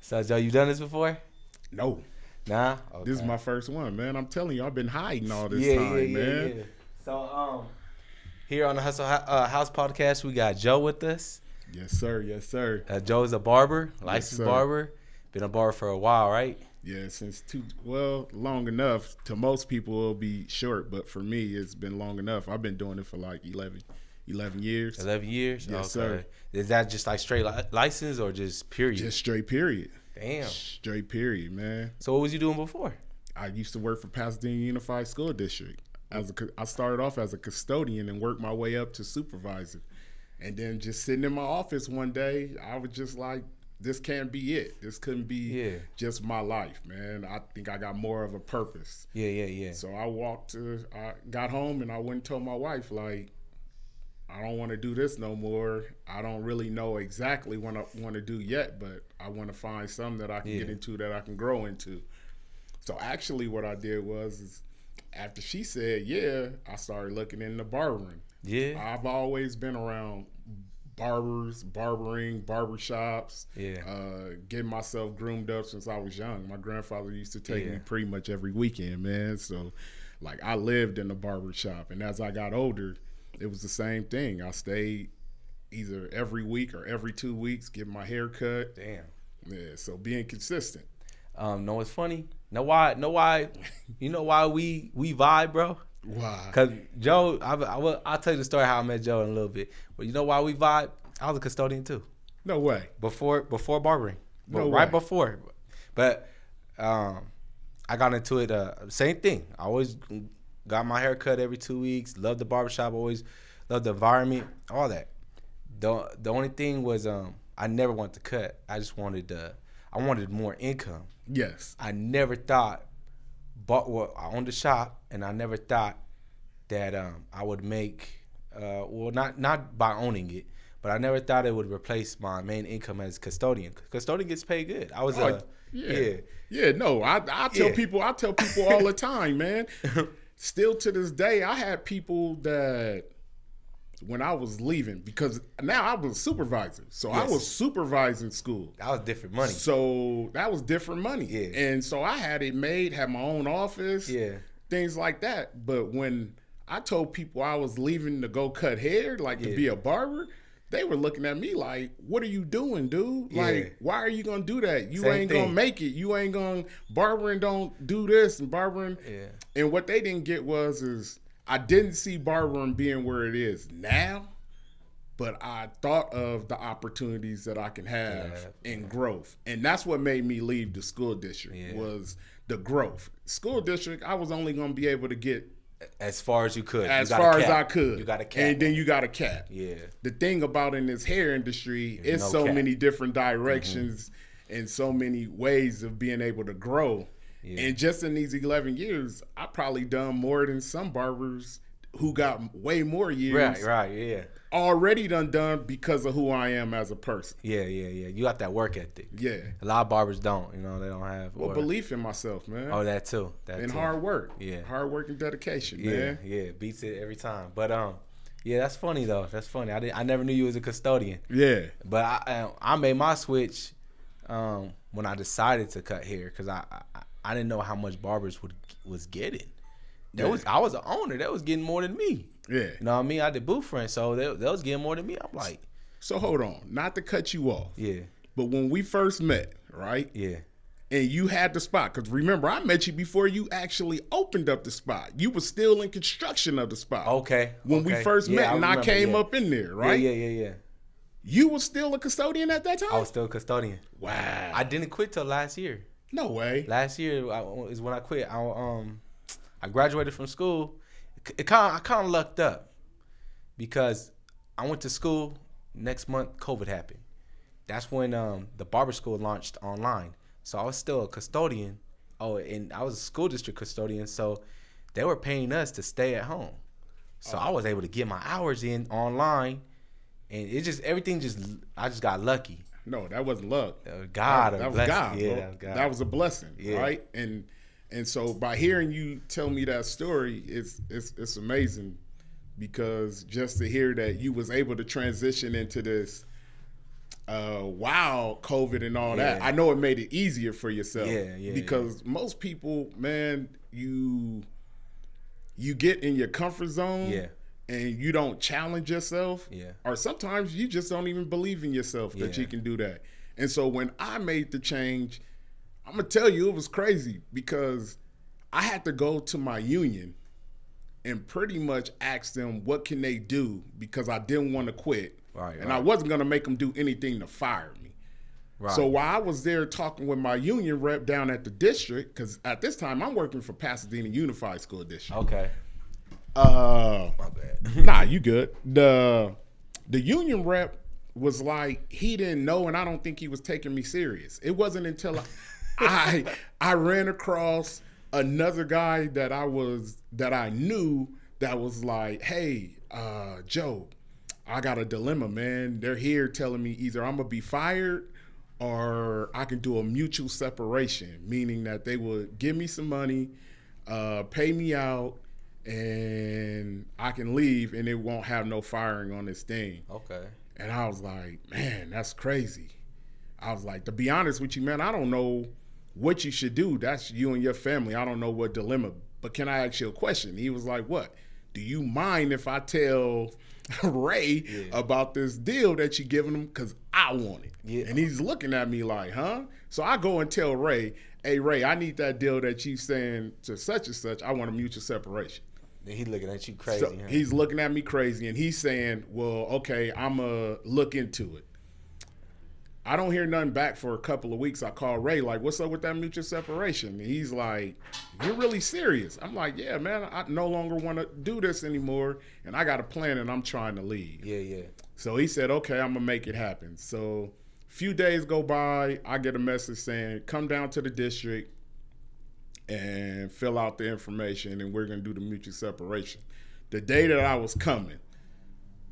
So, Joe, you done this before? No, Nah. Okay. this is my first one, man. I'm telling you, I've been hiding all this yeah, time, yeah, man. yeah. So, here on the Hustle House podcast, we got Joe with us. Yes, sir. Yes, sir. Joe is a barber, licensed sir. barber. Been a barber for a while, right? Yeah, long enough. To most people, it'll be short, but for me, it's been long enough. I've been doing it for like 11 years. 11 years? Yes, okay. sir. Is that just like straight license or just period? Just straight period. Damn. Straight period, man. So what was you doing before? I used to work for Pasadena Unified School District. I started off as a custodian and worked my way up to supervisor. And then just sitting in my office one day, I was just like, this can't be it. This couldn't be just my life, man. I think I got more of a purpose. Yeah. So I got home and I went and told my wife, like, I don't want to do this no more. I don't really know exactly what I want to do yet, but I want to find something that I can get into, that I can grow into. So actually what I did is after she said, I started looking into barbering. Yeah. I've always been around barbershops, getting myself groomed up since I was young. My grandfather used to take me pretty much every weekend, man. So like I lived in the barbershop, and as I got older, it was the same thing. I stayed either every week or every 2 weeks, getting my hair cut. Damn. Yeah, so being consistent. Know what's funny? Know why you know why we vibe, bro? Why? Cause Joe, I'll tell you the story how I met Joe in a little bit. But you know why we vibe? I was a custodian too. No way. Before barbering. No way. Right before. But I got into it, same thing. I always got my hair cut every 2 weeks, loved the barbershop, always loved the environment, all that. The only thing was I never wanted to cut. I just wanted I wanted more income. Yes. I never thought I owned a shop, and I never thought that I would make not by owning it, but I never thought it would replace my main income as custodian. Custodian gets paid good. I was No, I tell people all the time, man. Still to this day, I had people that when I was leaving, because now I was a supervisor, so I was supervising school. That was different money. So that was different money. Yeah. And so I had it made, had my own office, things like that. But when I told people I was leaving to go cut hair, like to be a barber, they were looking at me like, what are you doing, dude? Like, why are you going to do that? You ain't going to make it. You ain't going to, barbering don't do this and barbering. Yeah. And what they didn't get is I didn't see barbering being where it is now, but I thought of the opportunities that I can have in growth. And that's what made me leave the school district was the growth. School district, I was only going to be able to get as far as you could. As far as I could. You got a cap. And then you got a cap. Yeah. The thing about in this hair industry, it's so many different directions and so many ways of being able to grow. Yeah. And just in these 11 years, I probably done more than some barbers who got way more years. Right, yeah. Already done because of who I am as a person. Yeah. You got that work ethic. Yeah. A lot of barbers don't, they don't have. Well, belief in myself, man. Oh, that too. And hard work. Yeah. Hard work and dedication, man. Yeah, beats it every time. But that's funny though. That's funny. I never knew you was a custodian. Yeah. But I made my switch when I decided to cut hair because I didn't know how much barbers was getting. I was an owner. That was getting more than me. Yeah. You know what I mean? I did booth friends, so they was getting more than me. I'm like. So hold on. Not to cut you off. Yeah. But when we first met, right? Yeah. And you had the spot. Because remember, I met you before you actually opened up the spot. You were still in construction of the spot. Okay. When we first met and I came up in there, right? Yeah. You were still a custodian at that time? I was still a custodian. Wow. I didn't quit till last year. No way. Last year is when I quit. I graduated from school. I kind of lucked up because I went to school. Next month, COVID happened. That's when the barber school launched online. So I was still a custodian. Oh, and I was a school district custodian. So they were paying us to stay at home. So I was able to get my hours in online, and I just got lucky. No, that wasn't luck. God, that was God. Yeah, bro. that was God. That was a blessing, yeah. Right? And so by hearing you tell me that story, it's amazing because just to hear that you was able to transition into this while COVID and all that. I know it made it easier for yourself. Because most people, man, you get in your comfort zone and you don't challenge yourself. Or sometimes you just don't even believe in yourself that you can do that. And so when I made the change, I'm going to tell you, it was crazy because I had to go to my union and pretty much ask them what can they do because I didn't want to quit. I wasn't going to make them do anything to fire me. So while I was there talking with my union rep down at the district, because at this time I'm working for Pasadena Unified School District. My bad. Nah, you good. The union rep was like, he didn't know, and I don't think he was taking me serious. It wasn't until I ran across another guy that I knew that was like, hey, Joe, I got a dilemma, man. They're here telling me either I'm gonna be fired or I can do a mutual separation, meaning that they would give me some money, pay me out, and I can leave and it won't have no firing on this thing. And I was like, man, that's crazy. I was like, to be honest with you, man, I don't know what you should do. That's you and your family. I don't know what dilemma, but can I ask you a question? He was like, what? Do you mind if I tell Ray about this deal that you giving him? Because I want it. And he's looking at me like, huh? So I go and tell Ray, hey, Ray, I need that deal that you saying to such and such. I want a mutual separation. Then he's looking at you crazy. So he's looking at me crazy, and he's saying, well, okay, I'm going to look into it. I don't hear nothing back for a couple of weeks. I call Ray, like, what's up with that mutual separation? And he's like, you're really serious? I'm like, yeah, man, I no longer want to do this anymore, and I got a plan, and I'm trying to leave. So he said, okay, I'm going to make it happen. So a few days go by, I get a message saying, come down to the district and fill out the information, and we're going to do the mutual separation. The day that I was coming,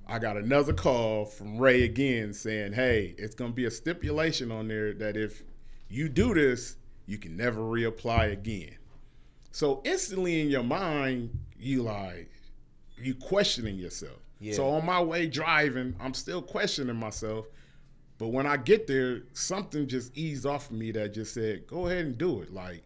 I got another call from Ray again saying, hey, it's going to be a stipulation on there that if you do this, you can never reapply again. So instantly in your mind, you questioning yourself. So on my way driving, I'm still questioning myself. But when I get there, something just eased off of me that just said, go ahead and do it. Like,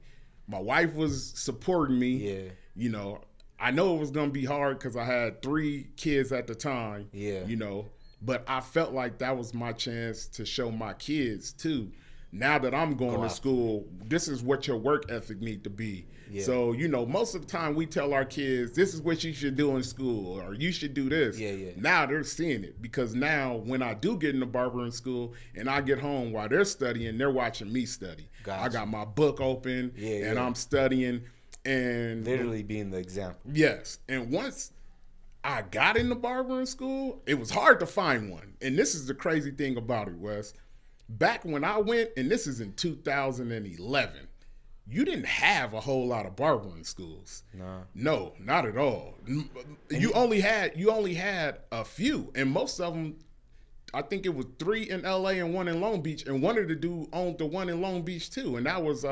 my wife was supporting me. You know, I know it was going to be hard because I had 3 kids at the time, you know, but I felt like that was my chance to show my kids too. Now that I'm going to school, this is what your work ethic need to be. So, you know, most of the time we tell our kids, this is what you should do in school, or you should do this. Now they're seeing it, because now when I do get in the barbering school and I get home while they're studying, they're watching me study. I got my book open and I'm studying. And literally being the example. Yes. And once I got into barbering school, it was hard to find one. And this is the crazy thing about it, Wes. Back when I went, and this is in 2011, you didn't have a whole lot of barbering schools. No, not at all. You only had a few, and most of them, I think it was 3 in LA and 1 in Long Beach, and one of the dudes owned the one in Long Beach too, and that was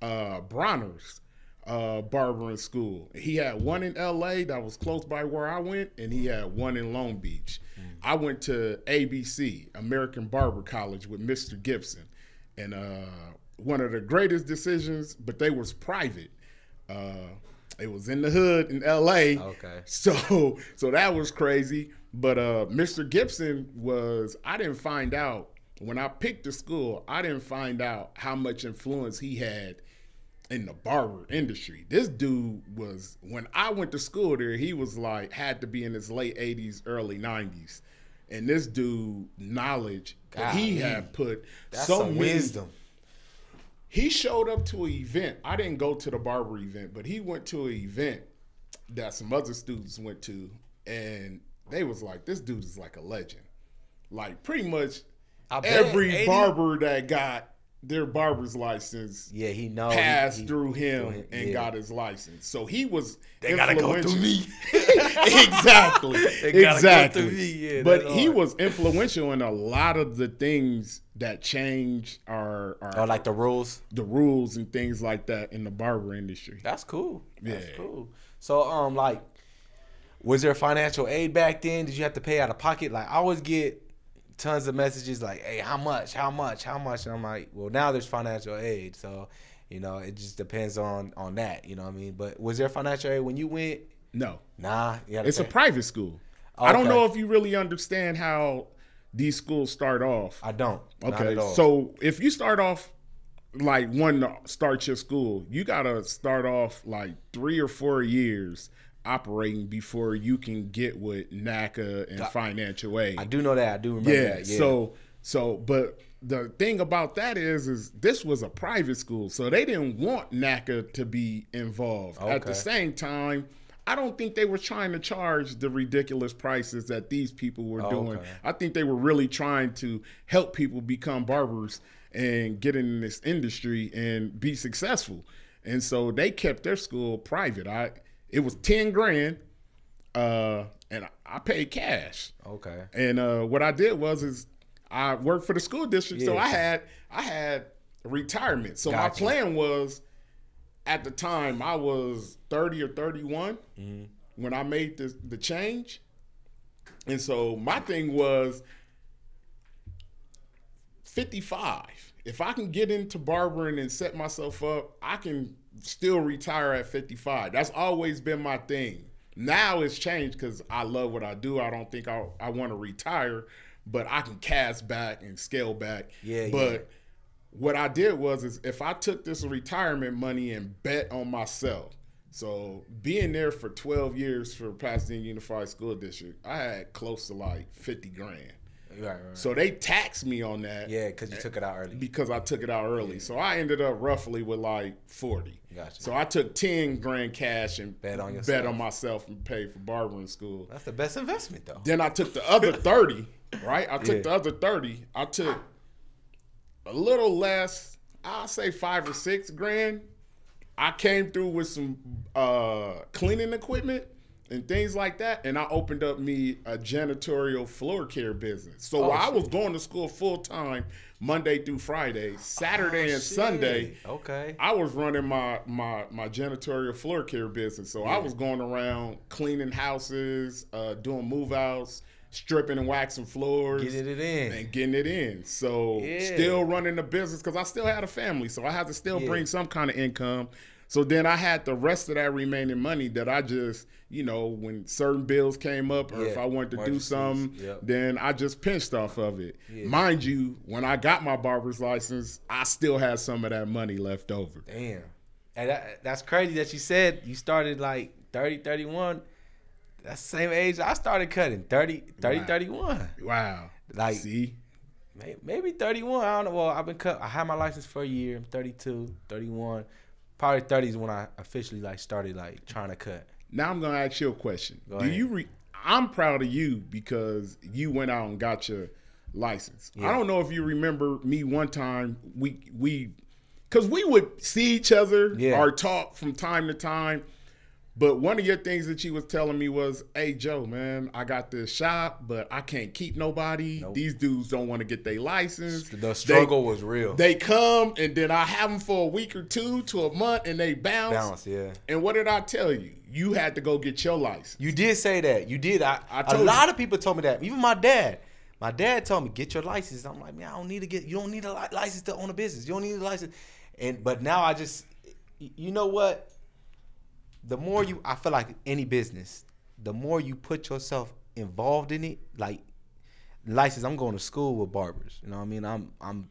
Bronner's barbering school. He had one in LA that was close by where I went, and he had one in Long Beach. I went to ABC, American Barber College, with Mr. Gibson, and one of the greatest decisions, but they was private. It was in the hood in LA. So that was crazy. But Mr. Gibson was, I didn't find out, when I picked the school, I didn't find out how much influence he had in the barber industry. This dude was, when I went to school there, he was like, had to be in his late 80s, early 90s. And this dude, knowledge that he had put, that's so some wisdom. He showed up to an event. I didn't go to the barber event, but he went to an event that some other students went to, and they was like, this dude is like a legend. Like, pretty much every barber that got their barber's license he knows passed through him and got his license. So he was They gotta go through me. Exactly. They gotta go through me. But he was influential in a lot of the things that changed our like the rules and things like that in the barber industry. That's cool. That's cool. So like, was there financial aid back then? Did you have to pay out of pocket? Like, I always get tons of messages like, hey, how much? And I'm like, well, now there's financial aid. So, it just depends on that. You know what I mean? But was there financial aid when you went? No. Nah. It's a private school. Okay. I don't know if you really understand how these schools start off. I don't. Okay. So if you start off like wanting to start your school, you got to start off like 3 or 4 years operating before you can get with NACA and financial aid. I do know that. I do remember that. Yeah. So, but the thing about that is this was a private school, so they didn't want NACA to be involved. Okay. At the same time, I don't think they were trying to charge the ridiculous prices that these people were doing. Okay. I think they were really trying to help people become barbers and get in this industry and be successful. And so they kept their school private. It was $10,000, and I paid cash. Okay. And what I did was I worked for the school district, so I had retirement. So my plan was, at the time I was 30 or 31 when I made the change, and so my thing was 55. If I can get into barbering and set myself up, I can still retire at 55. That's always been my thing. Now it's changed because I love what I do. I don't think I want to retire, but I can cast back and scale back. But what I did was if I took this retirement money and bet on myself, so being there for 12 years for Pasadena Unified School District, I had close to like 50 grand. Right. So they taxed me on that. Yeah, because you took it out early. Because I took it out early. Yeah. So I ended up roughly with like 40. Gotcha. So I took 10 grand cash and bet on myself and paid for barbering school. That's the best investment though. Then I took the other 30, right? I took the other 30. I took a little less, I'll say 5 or 6 grand. I came through with some cleaning equipment and things like that, and I opened up me a janitorial floor care business. So while I was going to school full time, Monday through Friday, Saturday and Sunday, I was running my janitorial floor care business. So I was going around cleaning houses, doing move outs, stripping and waxing floors, getting it in. So still running the business because I still had a family, so I had to still bring some kind of income. So then I had the rest of that remaining money that I just, when certain bills came up or if I wanted to do something, then I just pinched off of it. Mind you, when I got my barber's license, I still had some of that money left over. Damn. And that's crazy that you said you started like 30, 31. That's the same age I started cutting, 30, 31. Wow. Like, see? Maybe 31. I don't know. Well, I've been cut. I had my license for a year. I'm 32, 31. Probably 30 is when I officially started trying to cut. Now I'm gonna ask you a question. I'm proud of you because you went out and got your license. I don't know if you remember me one time. Because we would see each other or talk from time to time. But one of your things that you was telling me was, hey, Joe, man, I got this shop, but I can't keep nobody. Nope. These dudes don't want to get their license. The struggle was real. They come, and then I have them for a week or 2 to a month, and they bounce. And what did I tell you? You had to go get your license. You did say that. You did. A lot of people told me that. Even my dad. My dad told me, get your license. I'm like, man, I don't need to get. You don't need a license to own a business. You don't need a license. But now I just, you know what? The more I feel like any business, the more you put yourself involved in it, like license, I'm going to school with barbers. You know what I mean? I'm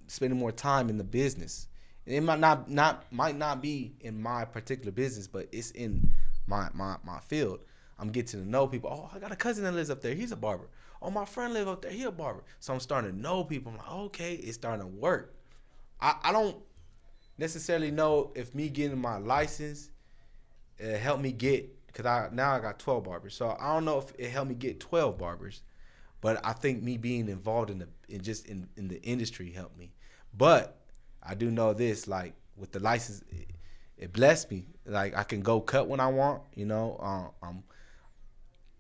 spending more time in the business. It might not be in my particular business, but it's in my field. I'm getting to know people. Oh, I got a cousin that lives up there. He's a barber. Oh, my friend lives up there. He's a barber. So I'm starting to know people. I'm like, okay, it's starting to work. I don't necessarily know if me getting my license helped me get, because now I got 12 barbers. So I don't know if it helped me get 12 barbers, but I think me being involved in the industry helped me. But I do know this, like with the license, it blessed me. Like I can go cut when I want.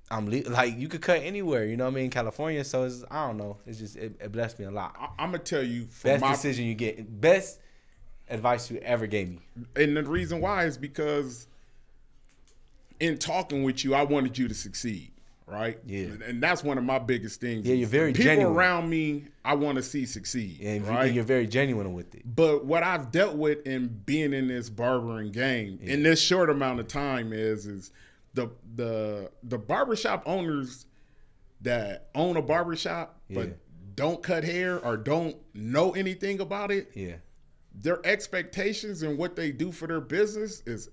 Like you could cut anywhere. You know what I mean? California. So I don't know. It's just it blessed me a lot. I'm gonna tell you, best decision you get, best advice you ever gave me. And the reason why is because in talking with you, I wanted you to succeed, right? Yeah. And that's one of my biggest things. Yeah, you're very people genuine. around me, I want to see succeed, right? And you're very genuine with it. But what I've dealt with in being in this barbering game in this short amount of time is the barbershop owners that own a barbershop but don't cut hair or don't know anything about it. Yeah. Their expectations and what they do for their business is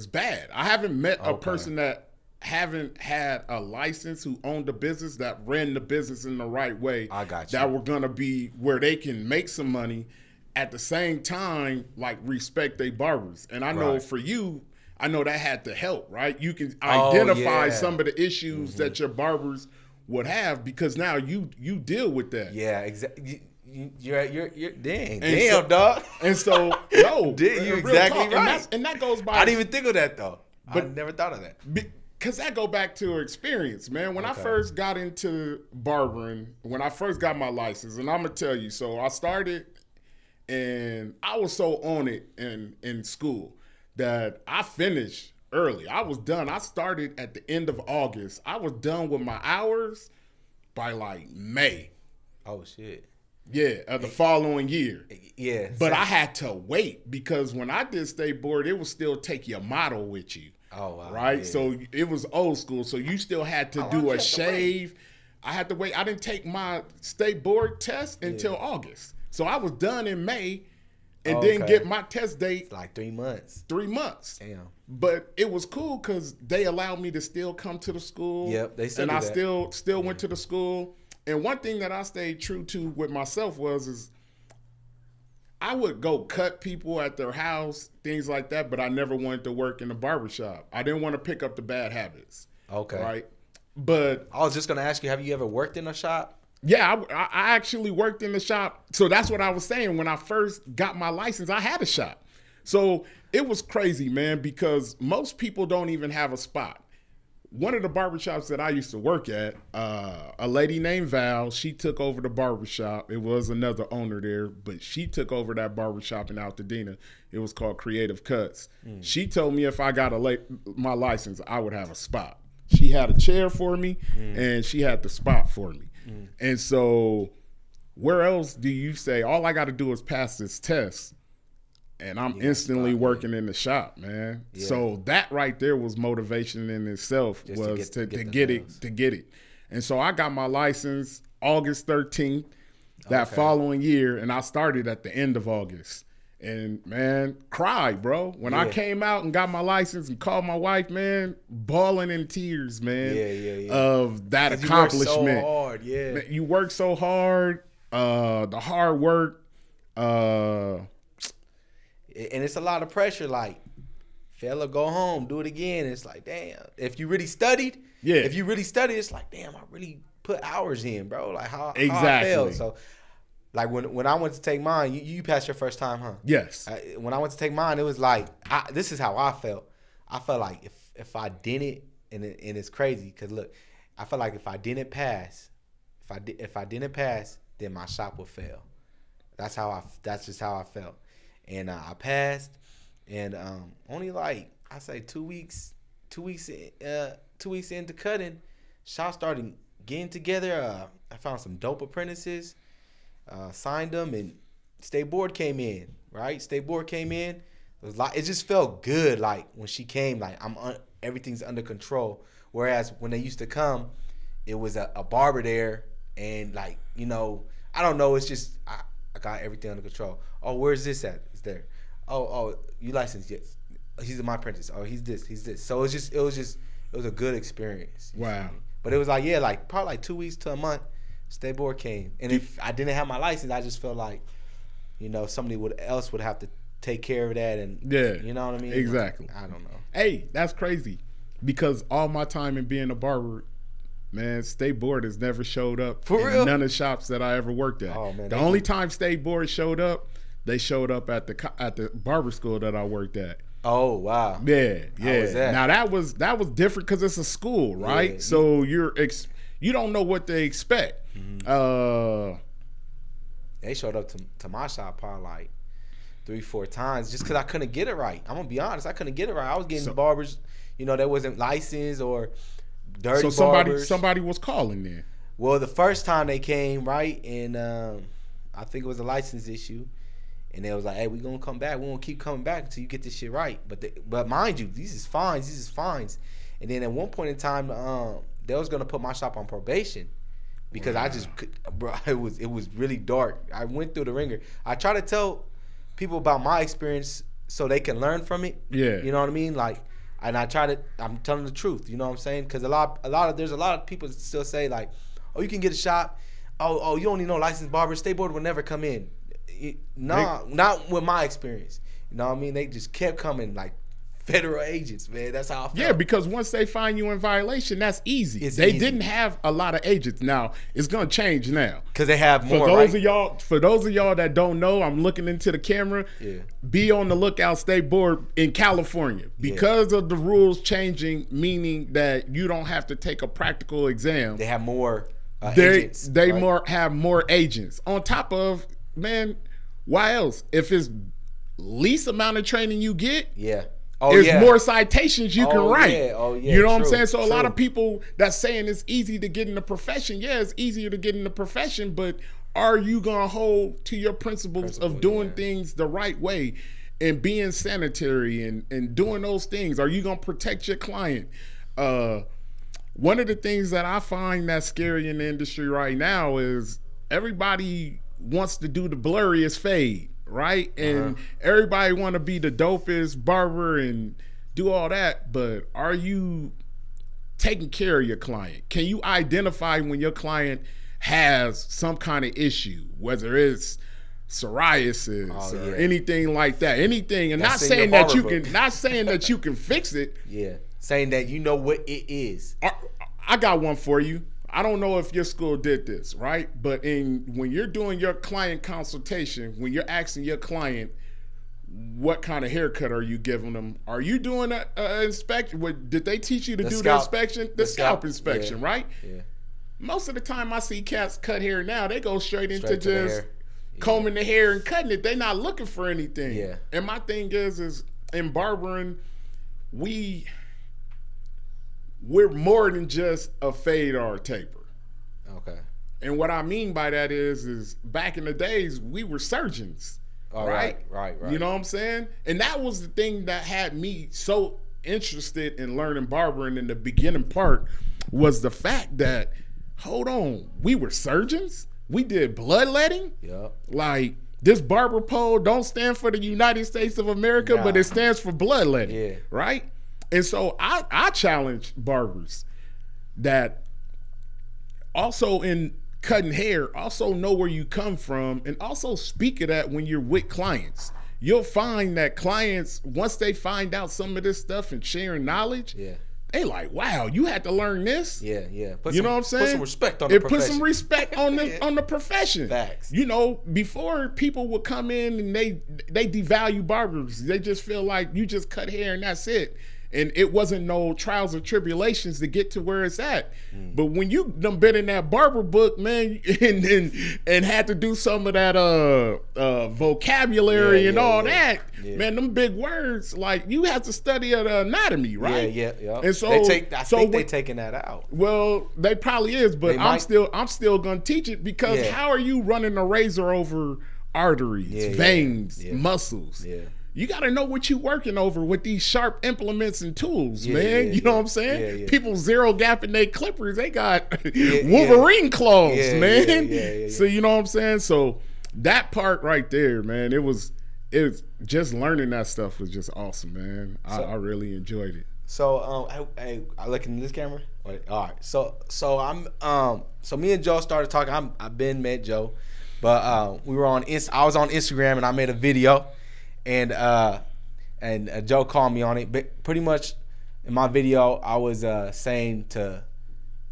bad. I haven't met a person that haven't had a license who owned a business that ran the business in the right way. I got you. That were gonna be where they can make some money at the same time, like respect their barbers. And I know for you, I know that had to help, right? You can identify some of the issues that your barbers would have because now you deal with that. Yeah, exactly. You're damn, dog. And so no, you're exactly right. And that goes by. I didn't even think of that though. But I never thought of that. Because that go back to experience, man. When I first got into barbering, when I first got my license, and I'm gonna tell you, so I started, and I was so on it in school that I finished early. I was done. I started at the end of August. I was done with my hours by like May. Oh shit. Yeah, of the following year. Yeah. But I had to wait because when I did state board, it would still take your model with you. Oh, wow. Right? Yeah. So it was old school. So you still had to do a shave. I had to wait. I didn't take my state board test until August. So I was done in May and didn't get my test date. It's like 3 months. 3 months. Damn. But it was cool because they allowed me to still come to the school. Yep, they still and do I that. still went to the school. And one thing that I stayed true to with myself is I would go cut people at their house, things like that, but I never wanted to work in the barbershop. I didn't want to pick up the bad habits. Okay. Right? But I was just going to ask you, have you ever worked in a shop? Yeah, I actually worked in the shop. So that's what I was saying. When I first got my license, I had a shop. So it was crazy, man, because most people don't even have a spot. One of the barbershops that I used to work at, a lady named Val, she took over the barbershop. It was another owner there, but she took over that barbershop in Altadena. It was called Creative Cuts. She told me if I got my license, I would have a spot. She had a chair for me, and she had the spot for me. And so where else do you say, all I got to do is pass this test, and I'm instantly working in the shop, man. Yeah. So that right there was motivation in itself, was to get it. And so I got my license August 13th that following year, and I started at the end of August. And, man, cried, bro. When I came out and got my license and called my wife, man, bawling in tears, man, of that accomplishment. You work so hard, Man, you work so hard, the hard work, and it's a lot of pressure. Like, fella, go home, do it again. It's like, damn. If you really studied, it's like, damn, I really put hours in, bro. Like how I failed. So, like when I went to take mine, you passed your first time, huh? Yes. When I went to take mine, it was like this is how I felt. I felt like if I didn't, and it's crazy because look, I felt like if I didn't pass, if I didn't pass, then my shop would fail. That's just how I felt. And I passed, and only like I say 2 weeks into cutting, shop started getting together. I found some dope apprentices, signed them, and state board came in. Right, state board came in. It just felt good. Like when she came, like everything's under control. Whereas when they used to come, it was a barber there, and like I don't know. It's just I got everything under control. Oh, where's this at? It's there. Oh, you licensed? Yes. He's my apprentice. Oh, he's this. So it was a good experience. Wow. But it was like probably like 2 weeks to a month. State board came, and if I didn't have my license, I just felt like, somebody else would have to take care of that, and you know what I mean? Exactly. Like, I don't know. Hey, that's crazy, because all my time in being a barber, man, state board has never showed up for real. None of the shops that I ever worked at. Oh man, the only time state board showed up, they showed up at the barber school that I worked at. Oh wow. Yeah. How was that? Now that was different because it's a school, right? Yeah. So you don't know what they expect. Mm-hmm. They showed up to my shop probably like 3-4 times just because I couldn't get it right. I'm gonna be honest, I couldn't get it right. I was getting barbers, that wasn't licensed or dirty so barbers. somebody was calling then. Well, the first time they came, right, and I think it was a license issue, and they was like, "Hey, we gonna come back. We gonna keep coming back until you get this shit right." But mind you, these is fines. And then at one point in time, they was gonna put my shop on probation because I just, bro, it was really dark. I went through the ringer. I try to tell people about my experience so they can learn from it. Yeah, you know what I mean, like. And I'm telling the truth, you know what I'm saying? Because there's a lot of people that still say like, oh, you can get a shop. Oh, you don't need no licensed barber. State board will never come in. Not with my experience. You know what I mean? They just kept coming like federal agents, man. That's how I felt. Yeah, because once they find you in violation, that's easy. They didn't have a lot of agents. Now it's gonna change now because they have more. For those of y'all that don't know, I'm looking into the camera. Yeah. Be on the lookout, State Board in California, because of the rules changing, meaning that you don't have to take a practical exam. They have more agents. They have more agents. On top of, man, why else? If it's least amount of training you get, there's more citations you can write. You know what I'm saying? So a lot of people that's saying it's easy to get in the profession. Yeah, it's easier to get in the profession, but are you gonna hold to your principles of doing things the right way and being sanitary and doing those things? Are you gonna protect your client? One of the things that I find that's scary in the industry right now is everybody wants to do the blurriest fade, right? And everybody want to be the dopest barber and do all that, but are you taking care of your client? Can you identify when your client has some kind of issue, whether it's psoriasis or anything like that? Anything, and not saying that you can fix it. Yeah, saying that you know what it is. I got one for you. I don't know if your school did this, right? But when you're doing your client consultation, when you're asking your client what kind of haircut are you giving them, are you doing an inspection? Did they teach you to do the inspection? The scalp inspection, right? Yeah. Most of the time I see cats cut hair now, they go straight into just combing the hair and cutting it. They're not looking for anything. Yeah. And my thing is in barbering, we're more than just a fade or a taper. Okay. And what I mean by that is back in the days, we were surgeons. Right. You know what I'm saying? And that was the thing that had me so interested in learning barbering in the beginning part, was the fact that, hold on, we were surgeons? We did bloodletting? Yeah. Like, this barber pole don't stand for the United States of America, but it stands for bloodletting. Yeah. Right? And so I challenge barbers that also in cutting hair, also know where you come from, and also speak of that when you're with clients. You'll find that clients, once they find out some of this stuff and sharing knowledge, they like, wow, you had to learn this. Yeah. You know what I'm saying? Put some respect on the profession. Put some respect on the on the profession. Facts. You know, before people would come in and they devalue barbers. They just feel like you just cut hair and that's it. And it wasn't no trials and tribulations to get to where it's at. But when you done been in that barber book, man, and had to do some of that vocabulary and all that, man, them big words, like you have to study the anatomy, right? Yeah. And so I think they're taking that out. Well, they probably is, but I'm still gonna teach it, because how are you running a razor over arteries, veins, muscles? Yeah. You got to know what you're working over with these sharp implements and tools, man. You know what I'm saying? Yeah. People zero gapping their clippers. They got Wolverine claws, man. So you know what I'm saying? So that part right there, man, it was just learning that stuff was just awesome, man. I really enjoyed it. So I look in this camera. All right. So me and Joe started talking. I've been met Joe, but we were I was on Instagram and I made a video. And Joe called me on it. But pretty much in my video, I was saying to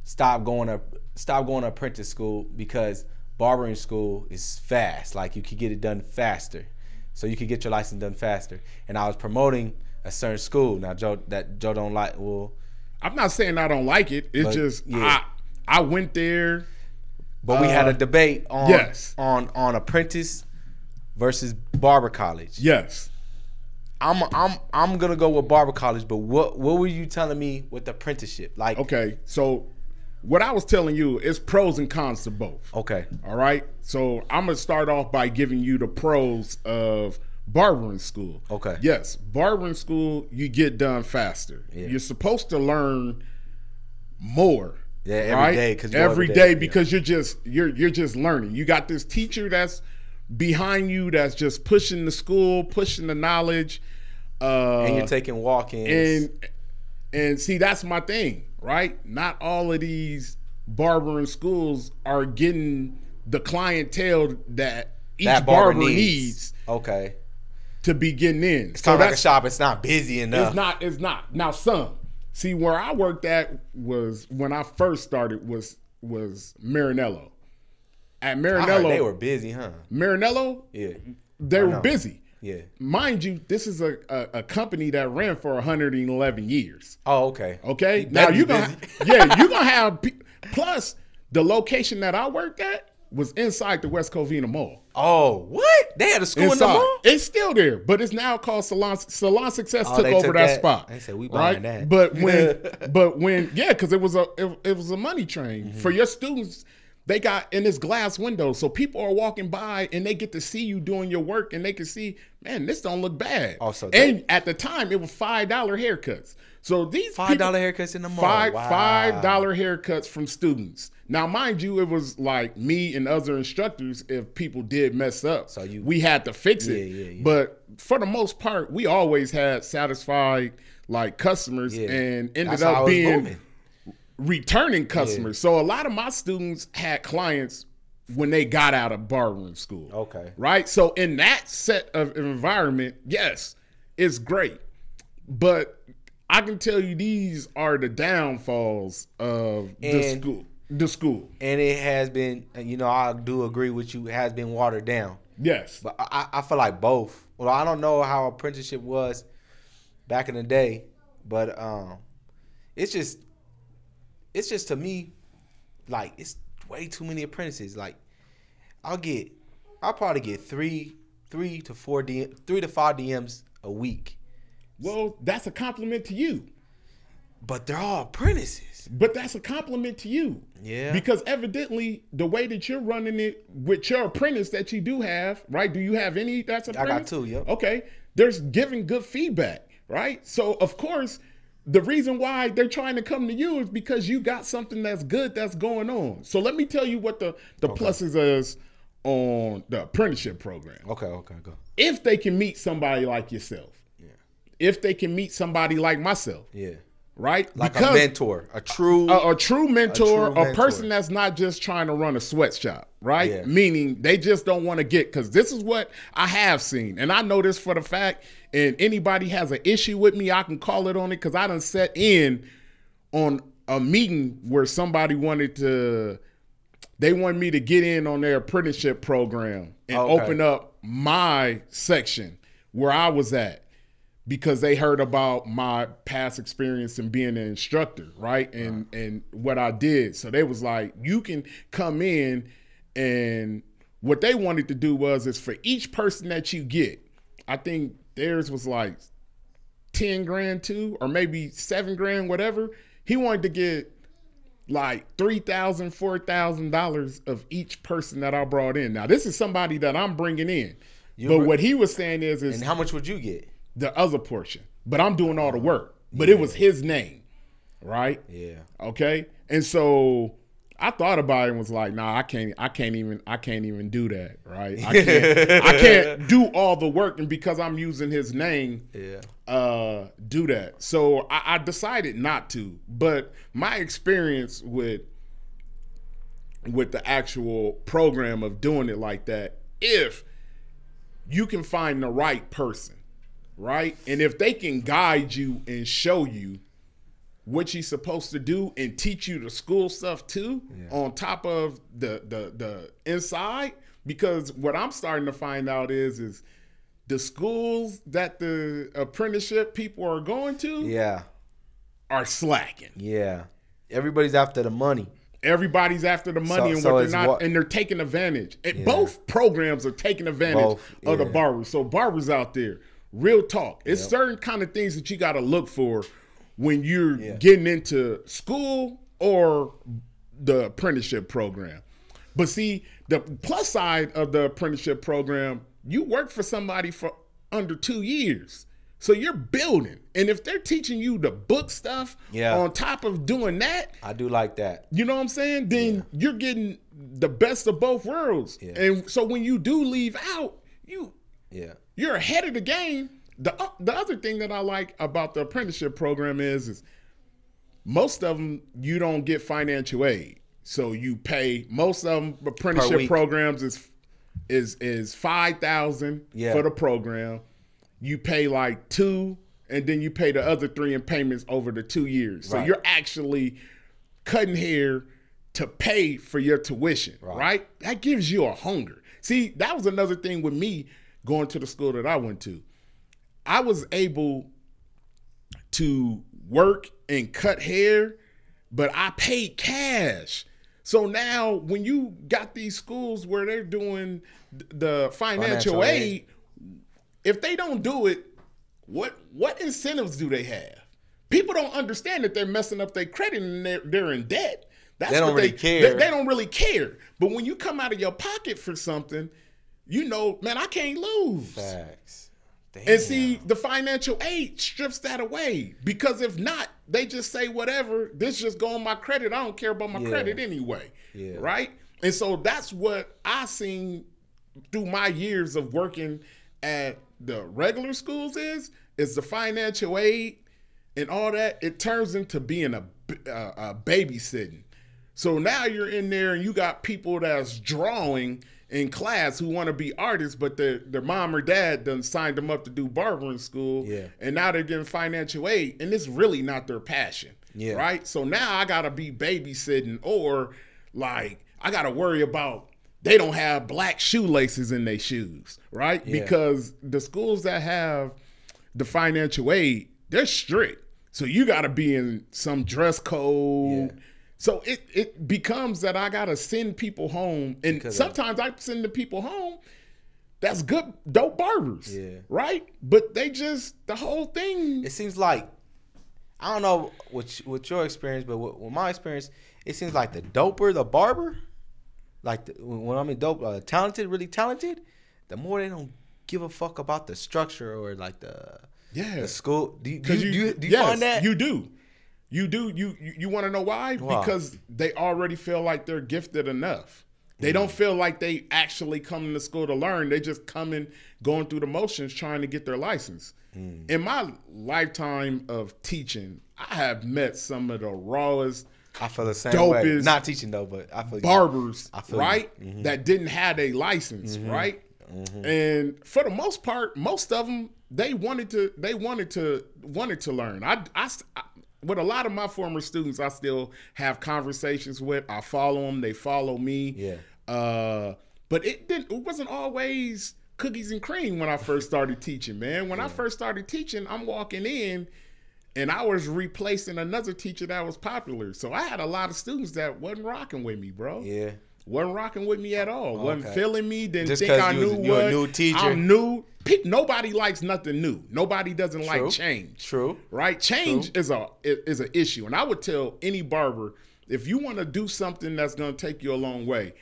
stop going to apprentice school, because barbering school is fast. Like, you could get it done faster, so you could get your license done faster. And I was promoting a certain school. Now Joe don't like. Well, I'm not saying I don't like it. It's just I went there. But we had a debate on apprentice versus barber college. Yes. I'm gonna go with barber college, but what were you telling me with the apprenticeship? Like, okay, so what I was telling you is pros and cons to both. Okay. All right. So I'm gonna start off by giving you the pros of barbering school. Okay. Yes, barbering school, you get done faster. Yeah. You're supposed to learn more. Yeah, every day, every day because you're just learning. You got this teacher that's behind you that's just pushing the school, pushing the knowledge. And you're taking walk-ins. And see, that's my thing, right? Not all of these barbering schools are getting the clientele that each barber needs. Okay. To be getting in. It's kind of like a shop. It's not busy enough. It's not. Now some. See, where I worked at was when I first started was Marinello. At Marinello, they were busy, huh? Marinello, yeah, they were busy. Yeah, mind you, this is a company that ran for 111 years. Oh, okay. Okay, now you're gonna have plus the location that I worked at was inside the West Covina Mall. Oh, what? They had a school inside. In the mall? It's still there, but it's now called Salon Success took over that spot. They said we buying that. But when yeah, because it was a money train for your students. They got in this glass window, so people are walking by and they get to see you doing your work, and they can see, man, this don't look bad. Also, and at the time, it was $5 haircuts. So these $5 haircuts in the mall. $5 haircuts from students. Now, mind you, it was like me and other instructors. If people did mess up, so we had to fix it. Yeah. But for the most part, we always had satisfied like customers, and ended up being returning customers. So a lot of my students had clients when they got out of barbering school. Okay. Right? So in that set of environment, yes, it's great. But I can tell you these are the downfalls of the school. And it has been, I do agree with you, it has been watered down. Yes. But I feel like both. Well, I don't know how apprenticeship was back in the day, but it's just to me, like, it's way too many apprentices. Like, I'll probably get three to 5 DMs a week. Well, that's a compliment to you. But they're all apprentices. But that's a compliment to you. Yeah. Because evidently, the way that you're running it with your apprentice that you do have, right? Do you have any that's apprentice? I got 2, yep. Okay. There's giving good feedback, right? So, of course, the reason why they're trying to come to you is because you got something that's good that's going on. So let me tell you what the pluses is on the apprenticeship program. Okay, go. If they can meet somebody like yourself. Yeah. If they can meet somebody like myself. Yeah. Right? Like because a mentor, a true mentor, a person that's not just trying to run a sweatshop, right? Yeah. Meaning they just don't want to get, because this is what I have seen. And I know this for the fact, and anybody has an issue with me, I can call it on it, because I done set in on a meeting where somebody wanted me to get in on their apprenticeship program and open up my section where I was at. Because they heard about my past experience in being an instructor, right? And what I did. So they was like, you can come in, and what they wanted to do is for each person that you get, I think theirs was like 10 grand too, or maybe 7 grand, whatever. He wanted to get like $3,000, $4,000 of each person that I brought in. Now, this is somebody that I'm bringing in. What he was saying is and how much would you get? The other portion, but I'm doing all the work. But it was his name, right? Yeah. Okay. And so I thought about it and was like, nah, I can't even do that, right? I can't do all the work, and because I'm using his name, do that. So I decided not to. But my experience with the actual program of doing it like that, if you can find the right person, right? And if they can guide you and show you what you're supposed to do and teach you the school stuff too, on top of the inside, because what I'm starting to find out is the schools that the apprenticeship people are going to are slacking. Yeah. Everybody's after the money. Everybody's after the money, and they're taking advantage. And both programs are taking advantage of the barbers. So barbers out there, Real talk. It's certain kind of things that you got to look for when you're getting into school or the apprenticeship program. But see, the plus side of the apprenticeship program, you work for somebody for under 2 years. So you're building. And if they're teaching you the book stuff on top of doing that. I do like that. You know what I'm saying? Then you're getting the best of both worlds. Yeah. And so when you do leave out, you're ahead of the game. The other thing that I like about the apprenticeship program is most of them, you don't get financial aid. So you pay, most of them apprenticeship programs is $5,000 for the program. You pay like $2,000, and then you pay the other $3,000 in payments over the 2 years. So you're actually cutting hair to pay for your tuition, right? That gives you a hunger. See, that was another thing with me going to the school that I went to. I was able to work and cut hair, but I paid cash. So now when you got these schools where they're doing the financial aid, if they don't do it, what incentives do they have? People don't understand that they're messing up their credit and they're in debt. That's they don't really care. They don't really care. But when you come out of your pocket for something, you know, man, I can't lose. Facts. Damn. And see, the financial aid strips that away. Because if not, they just say whatever, this just go on my credit. I don't care about my credit anyway. Yeah. Right? And so that's what I seen through my years of working at the regular schools is the financial aid and all that. It turns into being a babysitting. So now you're in there and you got people that's drawing in class who want to be artists, but their mom or dad done signed them up to do barbering school. Yeah. And now they're getting financial aid, and it's really not their passion. Yeah. Right? So now I got to be babysitting, or like I got to worry about they don't have black shoelaces in their shoes, right? Yeah. Because the schools that have the financial aid, they're strict. So you got to be in some dress code. Yeah. So it becomes that I got to send people home. And because sometimes I send the people home that's good, dope barbers, right? But they just, the whole thing. It seems like, I don't know what your experience, but with my experience, it seems like the doper the barber, like when I'm in dope, talented, really talented, the more they don't give a fuck about the structure or like the school. Do you find that? You do. You do. You want to know why? Because they already feel like they're gifted enough. They don't feel like they actually come to school to learn. They just coming, going through the motions, trying to get their license. In my lifetime of teaching, I have met some of the rawest, I feel the same way. Not teaching though, but I feel barbers, right? That didn't have a license, right? And for the most part, most of them they wanted to learn. I with a lot of my former students, I still have conversations with. I follow them; they follow me. Yeah. But it wasn't always cookies and cream when I first started teaching, man. When I first started teaching, I'm walking in, and I was replacing another teacher that was popular. So I had a lot of students that wasn't rocking with me, bro. Yeah. Wasn't rocking with me at all. Okay. Wasn't feeling me. Didn't just think I knew you're a new teacher. I'm new. Nobody likes nothing new. Nobody doesn't like change. True. Right? Change is an issue. And I would tell any barber, if you want to do something that's going to take you a long way,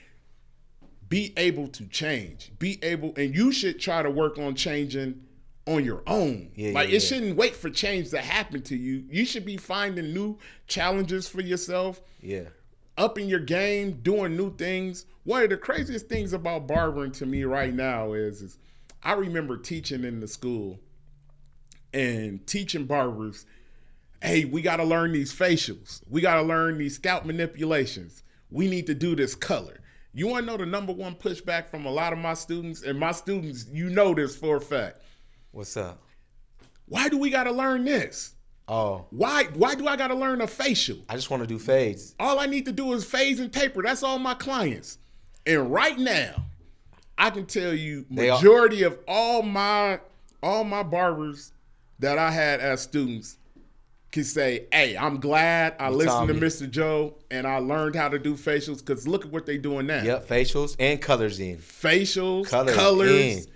be able to change. And you should try to work on changing on your own. It shouldn't wait for change to happen to you. You should be finding new challenges for yourself. Yeah. Upping your game, doing new things. One of the craziest things about barbering to me right now is I remember teaching in the school and teaching barbers, hey, we got to learn these facials. We got to learn these scalp manipulations. We need to do this color. You want to know the number one pushback from a lot of my students? And my students, you know this for a fact. What's up? Why do we got to learn this? Oh. Why do I got to learn a facial? I just want to do fades. All I need to do is fades and taper. That's all my clients. And right now, I can tell you majority of all my barbers that I had as students can say, hey, I'm glad I listened to Mr. Joe and I learned how to do facials, because look at what they doing now. Yep, facials and colors in. Facials, colors.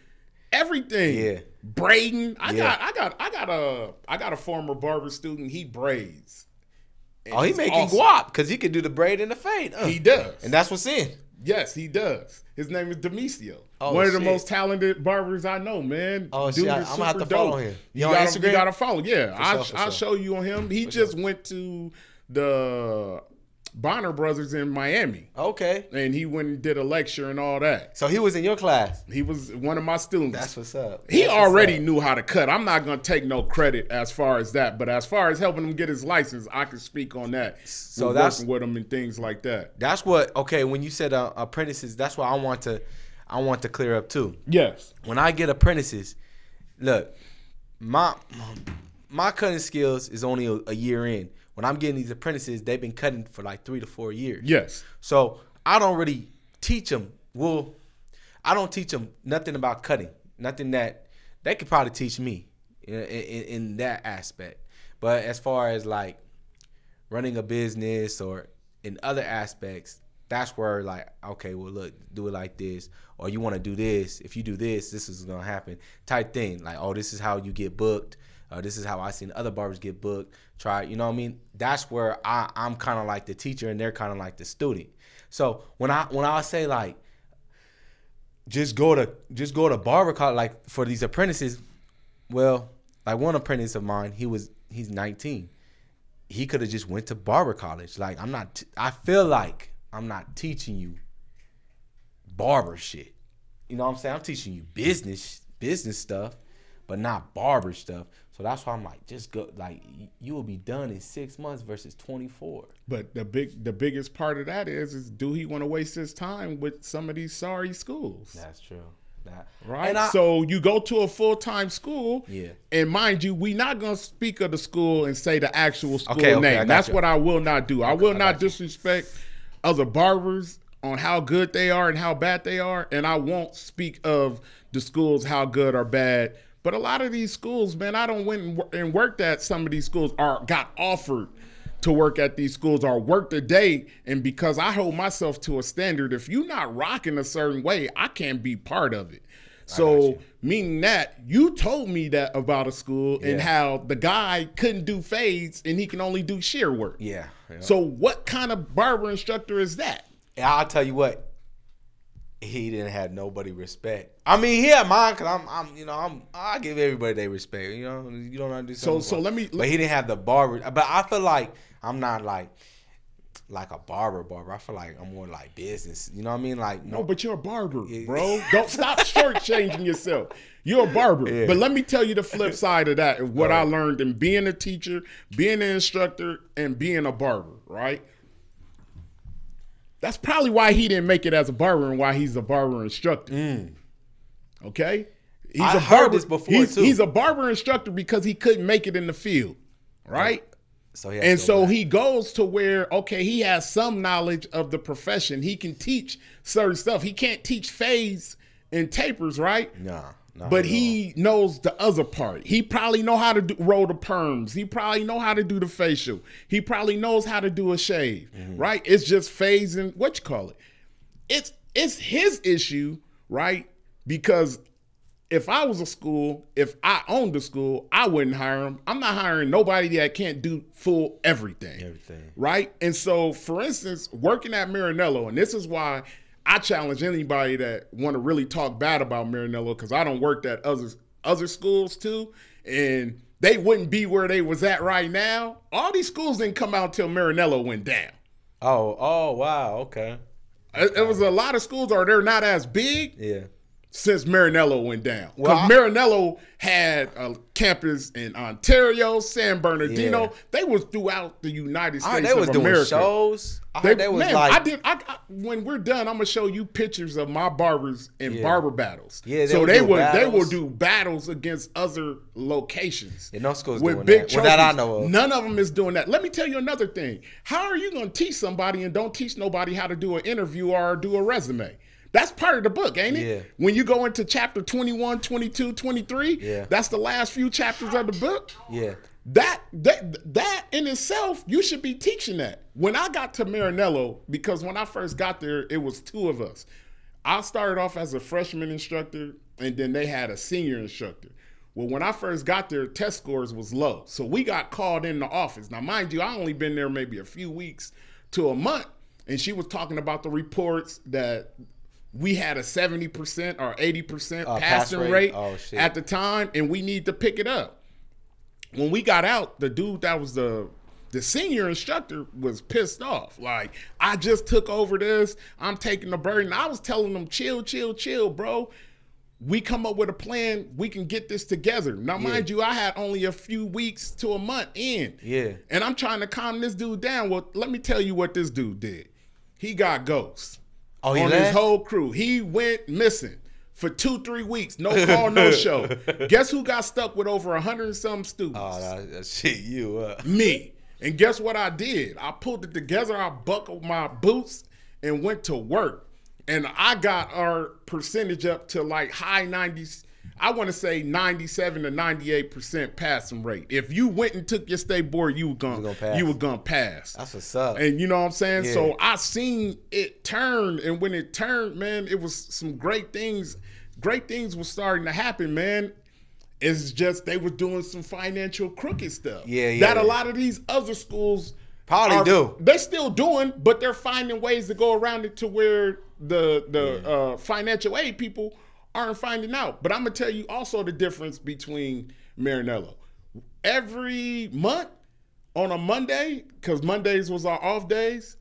everything. Yeah. Braiding. I got a former barber student. He braids. He making guap because he can do the braid and the fade. He does, and that's what's in. Yes, he does. His name is Demisio. One of the most talented barbers I know, man. Oh, dude, I'm gonna have to follow him. You on Instagram? You gotta follow. Yeah, I'll show you on him. He just went to the Bonner Brothers in Miami. Okay. And he went and did a lecture and all that. So he was in your class? He was one of my students. That's what's up. He already knew how to cut. I'm not going to take no credit as far as that. But as far as helping him get his license, I can speak on that. So that's working with him and things like that. That's what, okay, when you said apprentices, that's what I want to clear up too. Yes. When I get apprentices, look, my cutting skills is only a year in. When I'm getting these apprentices, they've been cutting for like 3 to 4 years. Yes. So I don't really teach them. Well, I don't teach them nothing about cutting. Nothing that they could probably teach me in that aspect. But as far as like running a business or in other aspects, that's where like, okay, well, look, do it like this. Or you want to do this. If you do this, this is going to happen type thing. Like, oh, this is how you get booked. This is how I seen other barbers get booked. Try, you know what I mean? That's where I'm kind of like the teacher and they're kind of like the student. So when I say like, just go to barber college, like for these apprentices, well, like one apprentice of mine, he's 19. He could have just went to barber college. Like I feel like I'm not teaching you barber shit. You know what I'm saying? I'm teaching you business stuff, but not barber stuff. So that's why I'm like, just go. Like you will be done in 6 months versus 24. But the biggest part of that is do he want to waste his time with some of these sorry schools? That's true. Right. So you go to a full-time school. Yeah. And mind you, we not gonna speak of the school and say the actual school name. That's what I will not do. I will not disrespect other barbers on how good they are and how bad they are, and I won't speak of the schools how good or bad. But a lot of these schools, man, I don't went and worked at some of these schools or got offered to work at these schools or worked a day. And because I hold myself to a standard, if you're not rocking a certain way, I can't be part of it. So meaning that you told me that about a school and how the guy couldn't do fades and he can only do shear work. Yeah. So what kind of barber instructor is that? I'll tell you what. He didn't have nobody respect. I mean, he had mine because I give everybody their respect. You know, you don't want to do something. So let me. But he didn't have the barber. But I feel like I'm not like a barber. I feel like I'm more like business. You know what I mean? Like no, but you're a barber, bro. Don't stop shortchanging yourself. You're a barber. Yeah. But let me tell you the flip side of that. What I learned in being a teacher, being an instructor, and being a barber. Right. That's probably why he didn't make it as a barber and why he's a barber instructor. Okay? I've heard this before too. He's a barber instructor because he couldn't make it in the field, right? So he goes to where, okay, he has some knowledge of the profession. He can teach certain stuff. He can't teach fades and tapers, right? No. But he knows the other part. He probably know how to roll the perms. He probably know how to do the facial. He probably knows how to do a shave, right? It's just phase and what you call it. It's his issue, right? Because if I was a school, if I owned the school, I wouldn't hire him. I'm not hiring nobody that can't do full everything. Right? And so, for instance, working at Maranello, and this is why I challenge anybody that want to really talk bad about Maranello, because I don't work at other schools too, and they wouldn't be where they was at right now. All these schools didn't come out till Maranello went down. Oh, wow, okay. It was a lot of schools, or they're not as big. Since Maranello went down. Because Maranello had a campus in Ontario, San Bernardino. Yeah. They was throughout the United States they was of America. Doing shows. When we're done, I'm gonna show you pictures of my barbers in barber battles. Yeah, they will do battles against other locations. Yeah, no school's with doing big that. That I know of. None of them is doing that. Let me tell you another thing. How are you gonna teach somebody and don't teach nobody how to do an interview or do a resume? That's part of the book, ain't it? Yeah. When you go into chapter 21, 22, 23, that's the last few chapters of the book. Yeah. That in itself, you should be teaching that. When I got to Maranello, because when I first got there, it was 2 of us. I started off as a freshman instructor, and then they had a senior instructor. Well, when I first got there, test scores was low. So we got called in the office. Now, mind you, I only been there maybe a few weeks to a month, and she was talking about the reports that we had a 70% or 80% passing rate at the time, and we need to pick it up. When we got out, the dude that was the senior instructor was pissed off. Like, I just took over this. I'm taking the burden. I was telling them, chill, chill, chill, bro. We come up with a plan. We can get this together. Now, mind you, I had only a few weeks to a month in. Yeah. And I'm trying to calm this dude down. Well, let me tell you what this dude did. He got ghosts on his whole crew. He went missing for 2-3 weeks. No call, no show. Guess who got stuck with over 100 and some students? Oh, that shit you up. Me. And guess what I did? I pulled it together. I buckled my boots and went to work. And I got our percentage up to like high 90s. I want to say 97 to 98% passing rate. If you went and took your state board, you were gonna pass. That's what's up. And you know what I'm saying? Yeah. So I seen it turn, and when it turned, man, it was some great things. Great things were starting to happen, man. It's just they were doing some financial crooked stuff. That a lot of these other schools probably do. They're still doing, but they're finding ways to go around it to where the financial aid people aren't finding out. But I'm going to tell you also the difference between Maranello. Every month on a Monday, because Mondays was our off days,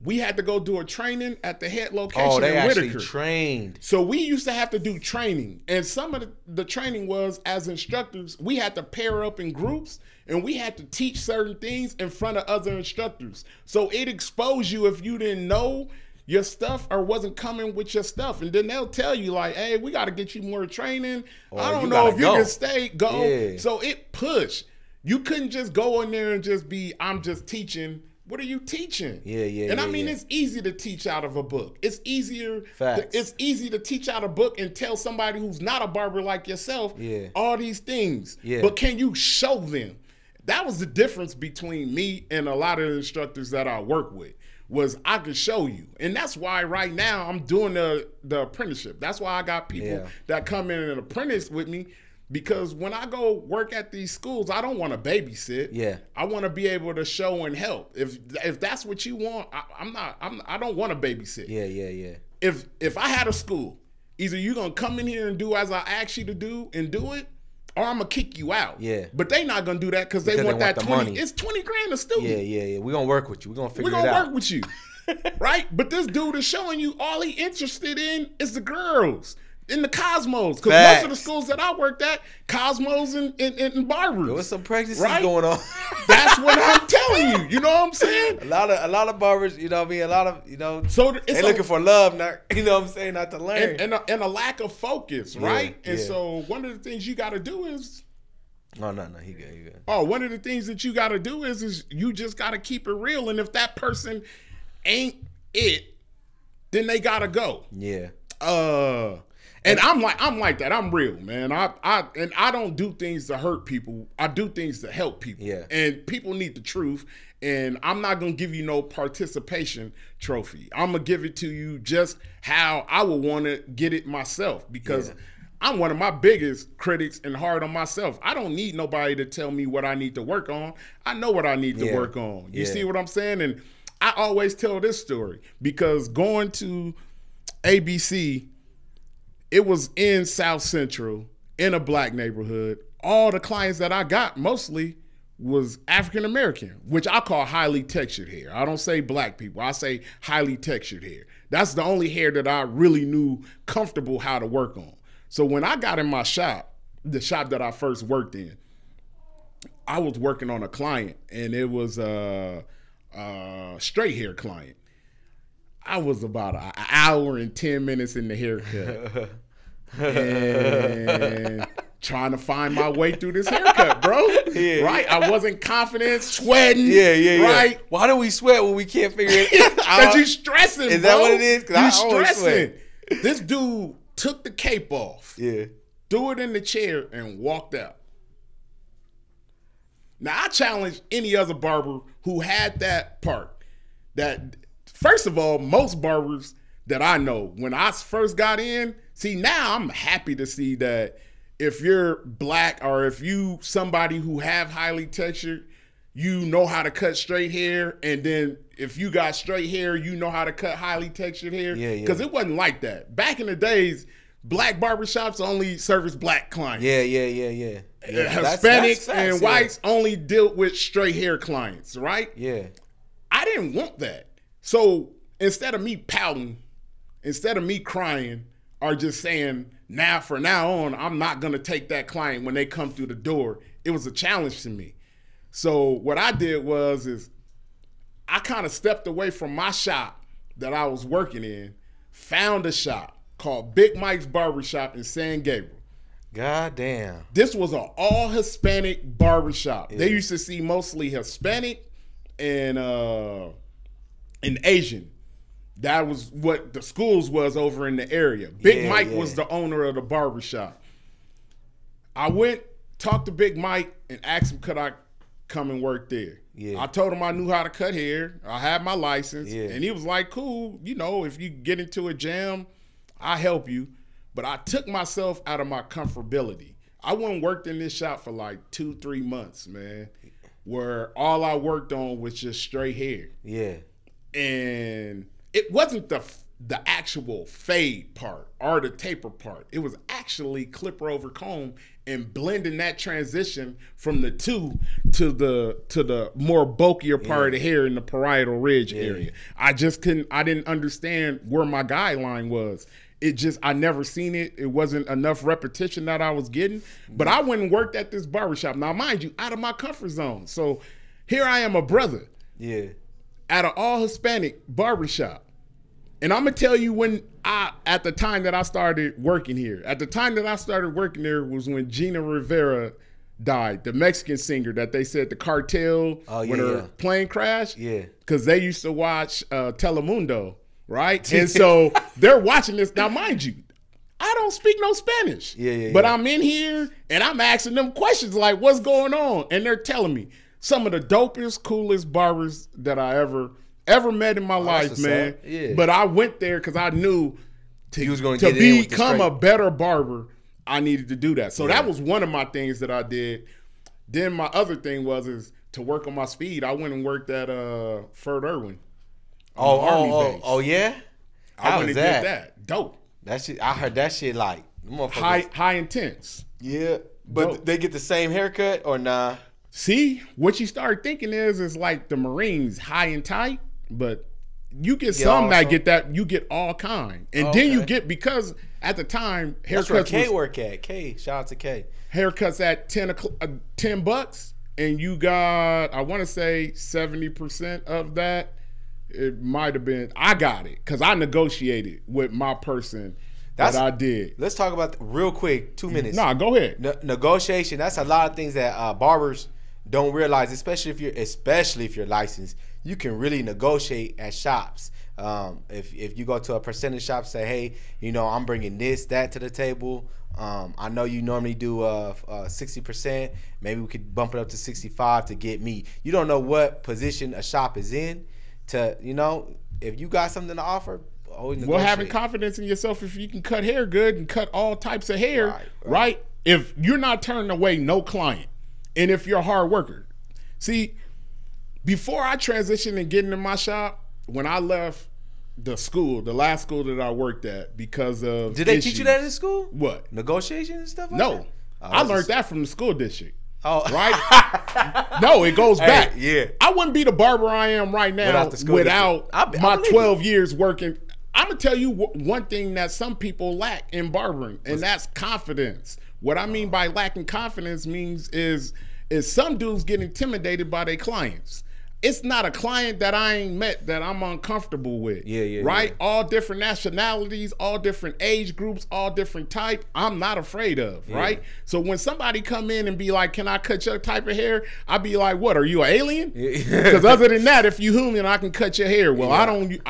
we had to go do a training at the head location in Whitaker. Actually trained. So we used to have to do training. And some of the training was, as instructors, we had to pair up in groups and we had to teach certain things in front of other instructors. So it exposed you if you didn't know your stuff or wasn't coming with your stuff. And then they'll tell you like, hey, we got to get you more training. I don't know if you can stay, go. Yeah. So it pushed. You couldn't just go in there and just be, I'm just teaching. What are you teaching? And I mean, it's easy to teach out of a book. It's easier. It's easy to teach out a book and tell somebody who's not a barber like yourself all these things. But can you show them? That was the difference between me and a lot of instructors that I work with, was I could show you. And that's why right now I'm doing the apprenticeship. That's why I got people that come in and apprentice with me. Because when I go work at these schools, I don't want to babysit. I want to be able to show and help. If that's what you want, I don't want to babysit. If I had a school, either you're gonna come in here and do as I ask you to do and do it, or I'm gonna kick you out. But they not gonna do that because they want that 20. Money. It's 20 grand a student. We're gonna work with you. We're gonna figure it out. We're gonna work with you. Right? But this dude is showing you all he interested in is the girls. In the Cosmos, because most of the schools that I worked at, Cosmos and barbers. There was some pregnancies going on. That's what I'm telling you. You know what I'm saying? A lot of barbers, you know what I mean? A lot of, so they're looking for love, not, you know what I'm saying, not to learn. And a lack of focus, right? And so one of the things you got to do is. Oh, no, he good. Oh, one of the things that you got to do is you just got to keep it real. And if that person ain't it, then they got to go. And I'm like that. I'm real, man. I don't do things to hurt people. I do things to help people. And people need the truth. And I'm not gonna give you no participation trophy. I'm gonna give it to you just how I would want to get it myself, because I'm one of my biggest critics and hard on myself. I don't need nobody to tell me what I need to work on. I know what I need to work on. You see what I'm saying? And I always tell this story because going to ABC, it was in South Central, in a black neighborhood. All the clients that I got mostly was African-American, which I call highly textured hair. I don't say black people. I say highly textured hair. That's the only hair that I really knew comfortable how to work on. So when I got in my shop, the shop that I first worked in, I was working on a client, and it was a straight hair client. I was about an hour and 10 minutes in the haircut and trying to find my way through this haircut, bro. Right? I wasn't confident, sweating. Right? Why do we sweat when we can't figure it out? Because you stressing, Is that what it is? You stressing. This dude took the cape off, threw it in the chair, and walked out. Now, I challenge any other barber who had that part. That, first of all, most barbers that I know. When I first got in, see, now I'm happy to see that if you're black or if you somebody who have highly textured, you know how to cut straight hair, and then if you got straight hair, you know how to cut highly textured hair. Yeah, yeah. Because it wasn't like that. Back in the days, black barbershops only service black clients. Yeah. Hispanics and whites only dealt with straight hair clients, right? Yeah. I didn't want that. So instead of me pouting, instead of me crying, or just saying, from now on, I'm not going to take that client when they come through the door, it was a challenge to me. So what I did is I kind of stepped away from my shop that I was working in, found a shop called Big Mike's Barbershop in San Gabriel. God damn. This was an all Hispanic barbershop. Yeah. They used to see mostly Hispanic and Asian. That was what the schools was over in the area. Big Mike was the owner of the barbershop. I went, talked to Big Mike, and asked him could I come and work there. Yeah. I told him I knew how to cut hair. I had my license. Yeah. And he was like, cool, if you get into a jam, I'll help you. But I took myself out of my comfortability. I went and worked in this shop for like 2-3 months, man, where all I worked on was just straight hair. Yeah. And it wasn't the actual fade part or the taper part. It was actually clipper over comb and blending that transition from the two to the more bulkier part of the hair in the parietal ridge area. I didn't understand where my guideline was. I never seen it. It wasn't enough repetition that I was getting. But I went and worked at this barbershop. Now, mind you, out of my comfort zone. So here I am, a brother. Yeah. At an all Hispanic barbershop. And I'm going to tell you at the time that I started working here. At the time that I started working there was when Gina Rivera died, the Mexican singer that they said the cartel when her plane crashed. Yeah. Because they used to watch Telemundo, right? And so they're watching this. Now, mind you, I don't speak no Spanish. But I'm in here and I'm asking them questions like, what's going on? And they're telling me some of the dopest, coolest barbers that I ever met in my life, man. Yeah. But I went there because I knew to become a better barber, I needed to do that. So that was one of my things that I did. Then my other thing was to work on my speed. I went and worked at Fort Irwin. Oh yeah? I went and did that. Dope. That shit, I heard that shit like high intense. Yeah. But dope. They get the same haircut or nah? See, what you start thinking is like the Marines, high and tight. But you get some that get that, you get all kind. And then you get, because at the time, haircuts That's where K work at. K, shout out to K. Haircuts at $10, and you got, I want to say 70% of that. It might have been, I got it, because I negotiated with my person that I did. Let's talk about, real quick, 2 minutes. Nah, go ahead. Negotiation, that's a lot of things that barbers don't realize, especially if you're licensed. You can really negotiate at shops. If you go to a percentage shop, say, hey, I'm bringing this, that to the table. I know you normally do 60%. Maybe we could bump it up to 65 to get me. You don't know what position a shop is in. If you got something to offer, always negotiate. Well, having confidence in yourself, if you can cut hair good and cut all types of hair, right? If you're not turning away no client, and if you're a hard worker. See, before I transitioned and get into my shop, when I left the last school that I worked at because of Did they teach you that in school? What? Negotiation and stuff like that? No. I learned that from the school district. Oh. Right? No, it goes back. Yeah. I wouldn't be the barber I am right now without my 12 years working. I'm going to tell you one thing that some people lack in barbering, and that's confidence. What I mean by lacking confidence is some dudes get intimidated by their clients. It's not a client that I ain't met that I'm uncomfortable with. Right? Yeah. All different nationalities, all different age groups, all different type. I'm not afraid of, right? So when somebody come in and be like, can I cut your type of hair? I be like, what, are you an alien? Because other than that, if you human, I can cut your hair. Well, I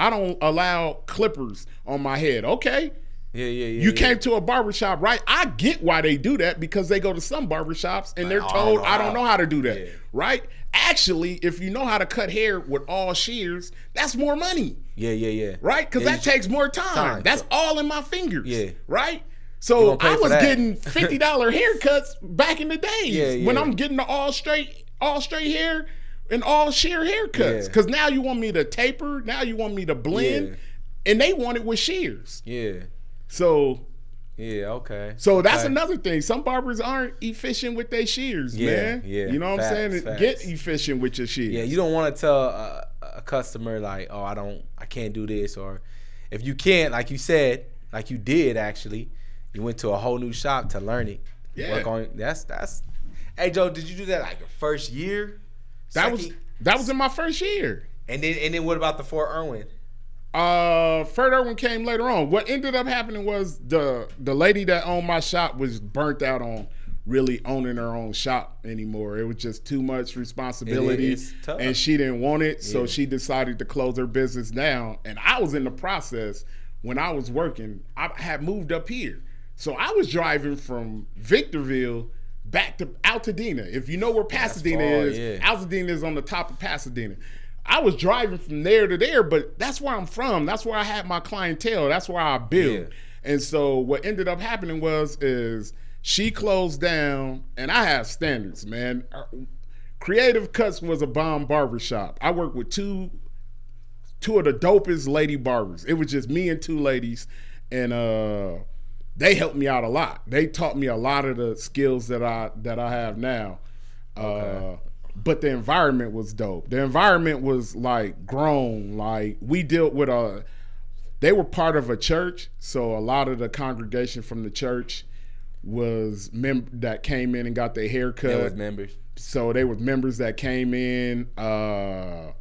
don't allow clippers on my head. Okay. You came to a barbershop, right? I get why they do that, because they go to some barbershops and they're told, I don't know how to do that, right? Actually, if you know how to cut hair with all shears, that's more money. Yeah. Right? Because that takes more time. That's all in my fingers. Yeah. Right? So I was getting $50 haircuts back in the days when I'm getting the all straight hair and all sheer haircuts. Because now you want me to taper, now you want me to blend, and they want it with shears. Yeah. So okay. So that's another thing. Some barbers aren't efficient with their shears, man. Yeah. You know what I'm saying? Get efficient with your shears. Yeah, you don't want to tell a customer like, oh, I can't do this, or if you can't, like you said, like you did actually, you went to a whole new shop to learn it. Yeah. Work on it. That's. Hey Joe, did you do that like your first year? That was in my first year. And then what about the Fort Irwin? Fort Irwin came later on. What ended up happening was the lady that owned my shop was burnt out on really owning her own shop anymore. It was just too much responsibility, and she didn't want it, so she decided to close her business down. And I was in the process when I was working. I had moved up here, so I was driving from Victorville back to Altadena. If you know where Pasadena is, Altadena is on the top of Pasadena. I was driving from there to there, but that's where I'm from. That's where I had my clientele. That's where I build. Yeah. And so what ended up happening is she closed down, and I have standards, man. Creative Cuts was a bomb barbershop. I worked with two of the dopest lady barbers. It was just me and two ladies, and they helped me out a lot. They taught me a lot of the skills that I have now. Okay. But the environment was dope. The environment was like grown. Like we dealt with they were part of a church, so a lot of the congregation from the church was that came in and got their hair cut. They was members. So they were members that came in. I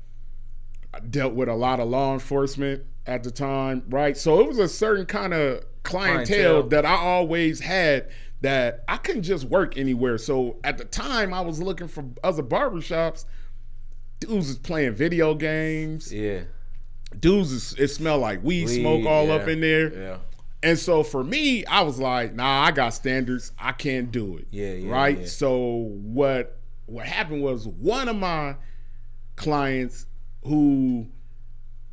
dealt with a lot of law enforcement at the time, right? So it was a certain kind of clientele that I always had, that I couldn't just work anywhere. So at the time, I was looking for other barbershops. Dudes was playing video games. Yeah. Dudes, it smelled like weed smoke all up in there. Yeah. And so for me, I was like, nah, I got standards. I can't do it. Yeah. Right? Yeah. So what happened was, one of my clients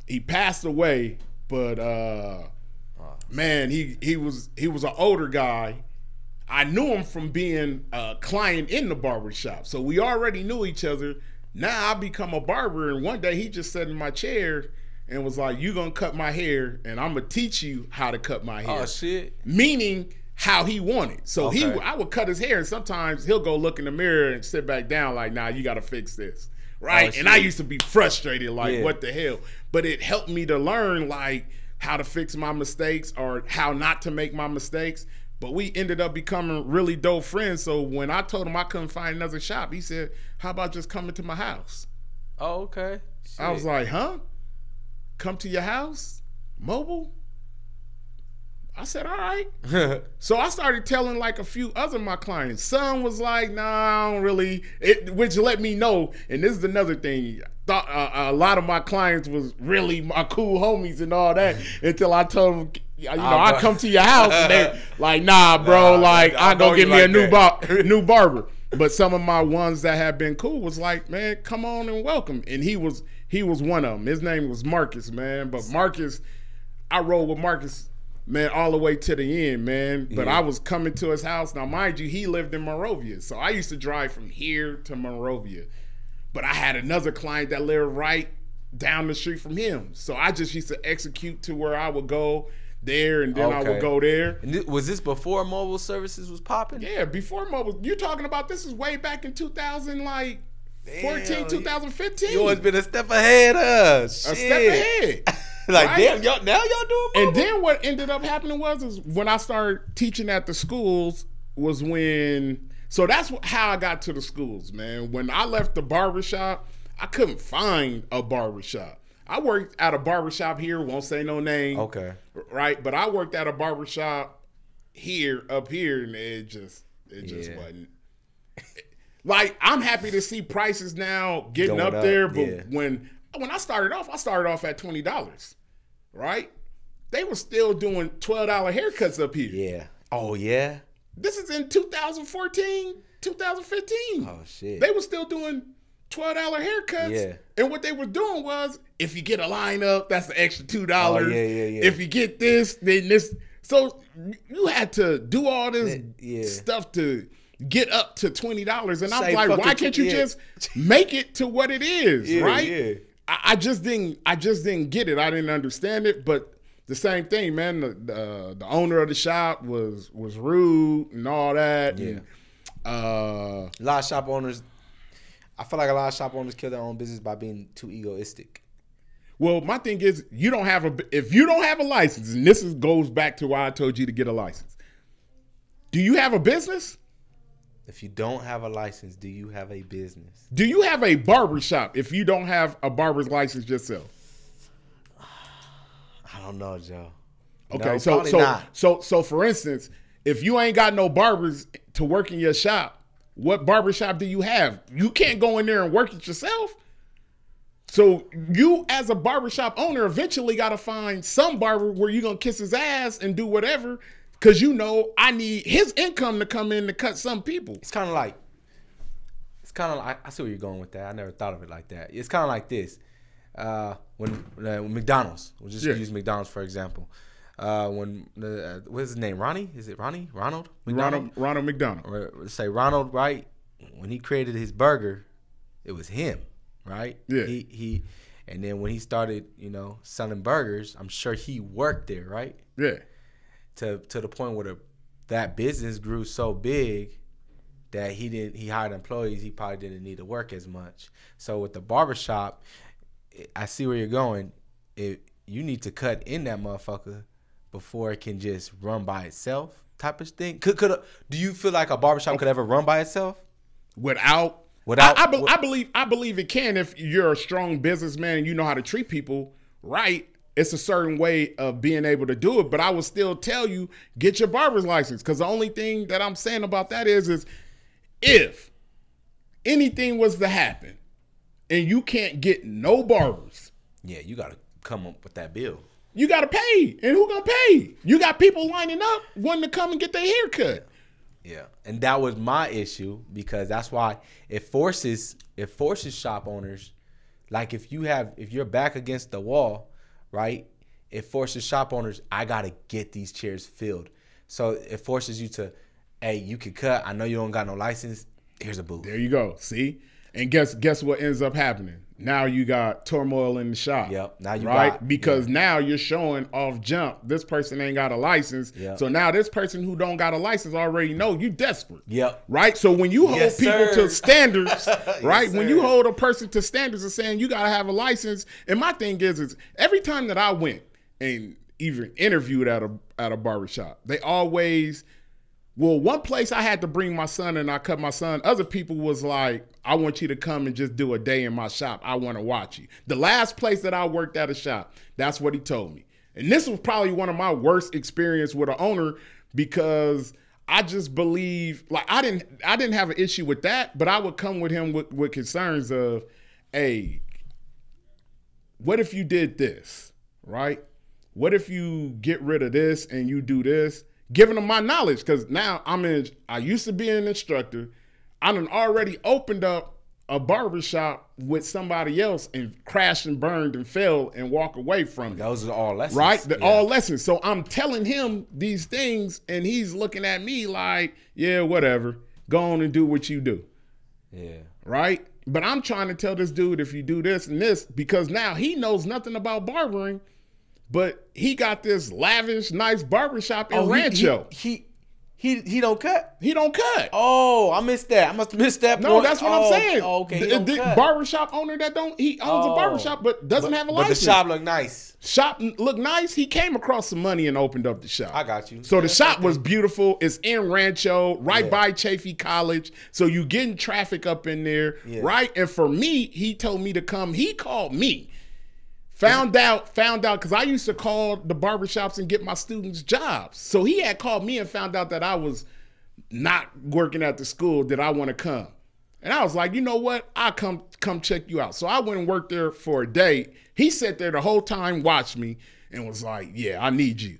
he passed away, but man, he was an older guy. I knew him from being a client in the barbershop. So we already knew each other. Now I become a barber, and one day he just sat in my chair and was like, you gonna cut my hair, and I'm gonna teach you how to cut my hair. Oh, shit. Meaning how he wanted. So I would cut his hair, and sometimes he'll go look in the mirror and sit back down like, nah, you gotta fix this. Right? Oh, and I used to be frustrated, like, what the hell? But it helped me to learn, like, how to fix my mistakes or how not to make my mistakes. But we ended up becoming really dope friends. So when I told him I couldn't find another shop, he said, how about just coming to my house? Oh, okay. Shit. I was like, huh? Come to your house? Mobile? I said, all right. So I started telling like a few other of my clients. Some was like, nah, I don't really, which let me know. And this is another thing. Thought a lot of my clients was really my cool homies and all that, until I told them, I come to your house and they like, nah, bro, I go get me a new barber. But some of my ones that have been cool was like, man, come on and welcome. And he was one of them. His name was Marcus, man. But Marcus, I rode with Marcus, man, all the way to the end, man. But I was coming to his house. Now, mind you, he lived in Monrovia. So I used to drive from here to Monrovia. But I had another client that lived right down the street from him. So I just used to execute to where I would go there, and then I would go there. And was this before mobile services was popping? Yeah, before mobile. You're talking about this is way back in 2014, 2015. You always been a step ahead of us. A step ahead. Damn, y'all doing mobile? And then what ended up happening is when I started teaching at the schools was when... So that's how I got to the schools, man. When I left the barbershop, I couldn't find a barbershop. I worked at a barbershop here, won't say no name. Okay. Right? But I worked at a barbershop up here, and it just wasn't. Like, I'm happy to see prices now getting up there, but when I started off at $20, right? They were still doing $12 haircuts up here. Yeah. Oh, yeah? This is in 2014, 2015. Oh, shit. They were still doing $12 haircuts. Yeah. And what they were doing was, if you get a lineup, that's the extra $2. Oh, yeah. If you get this, then this. So you had to do all this stuff to get up to $20. And I was like, why can't you just make it to what it is, right? Yeah. I just didn't get it. I didn't understand it. But the same thing, man. The owner of the shop was rude and all that. Yeah. And, a lot of shop owners, I feel like a lot of shop owners kill their own business by being too egoistic. Well, my thing is, if you don't have a license, and this goes back to why I told you to get a license. Do you have a business? If you don't have a license, do you have a business? Do you have a barber shop if you don't have a barber's license yourself? I don't know, Joe. Okay, no, so for instance, if you ain't got no barbers to work in your shop, what barber shop do you have? You can't go in there and work it yourself. So you, as a barbershop owner, eventually got to find some barber where you're going to kiss his ass and do whatever, because I need his income to come in to cut some people. It's kind of like, I see where you're going with that. I never thought of it like that. It's kind of like this. When McDonald's, we'll just use McDonald's for example. What's his name? Ronnie? Is it Ronnie? Ronald McDonald? Ronald McDonald. Or say Ronald, right? When he created his burger, it was him, right? Yeah. He and then when he started, selling burgers, I'm sure he worked there, right? Yeah. To the point where that business grew so big that he hired employees, he probably didn't need to work as much. So with the barbershop, I see where you're going. You need to cut in that motherfucker before it can just run by itself, type of thing. Do you feel like a barbershop could ever run by itself? Without I believe it can if you're a strong businessman and you know how to treat people right. It's a certain way of being able to do it, but I would still tell you, get your barber's license, because the only thing that I'm saying about that is if anything was to happen and you can't get no barbers. Yeah, you got to come up with that bill. You got to pay. And who going to pay? You got people lining up wanting to come and get their hair cut. Yeah. And that was my issue, because that's why it forces shop owners, like if you're back against the wall, right? It forces shop owners, I got to get these chairs filled. So it forces you to, hey, you can cut. I know you don't got no license. Here's a booth. There you go. See? And guess what ends up happening? Now you got turmoil in the shop. Yep. Now you right? Because now you're showing off jump. This person ain't got a license. Yep. So now this person who don't got a license already know you desperate. Yep. Right? So when you hold people to standards, right? When you hold a person to standards of saying you gotta have a license, and my thing is every time that I went and even interviewed at a barbershop, they always, well, one place I had to bring my son and I cut my son. Other people was like, I want you to come and just do a day in my shop. I want to watch you. The last place that I worked at a shop, that's what he told me. And this was probably one of my worst experience with an owner, because I just believe, like, I didn't have an issue with that, but I would come with him with concerns of, hey, what if you did this, right? What if you get rid of this and you do this? Giving them my knowledge, because now I used to be an instructor. I done already opened up a barbershop with somebody else and crashed and burned and fell and walk away from it. Those are all lessons. Right? All lessons. So I'm telling him these things and he's looking at me like, yeah, whatever. Go on and do what you do. Yeah. Right? But I'm trying to tell this dude, if you do this and this, because now he knows nothing about barbering, but he got this lavish, nice barbershop in Rancho. He don't cut? He don't cut. Oh, I missed that. I must have missed that point. No, that's what I'm saying. Oh, okay. The barbershop owner he owns a barbershop but doesn't have a license. But the shop look nice. Shop look nice. He came across some money and opened up the shop. I got you. So the shop was beautiful. It's in Rancho, right by Chaffee College. So you getting traffic up in there, right? And for me, he told me to come. He called me. Found out, because I used to call the barbershops and get my students jobs. So he had called me and found out that I was not working at the school. Did I want to come? And I was like, you know what? I'll come check you out. So I went and worked there for a day. He sat there the whole time, watched me, and was like, yeah, I need you.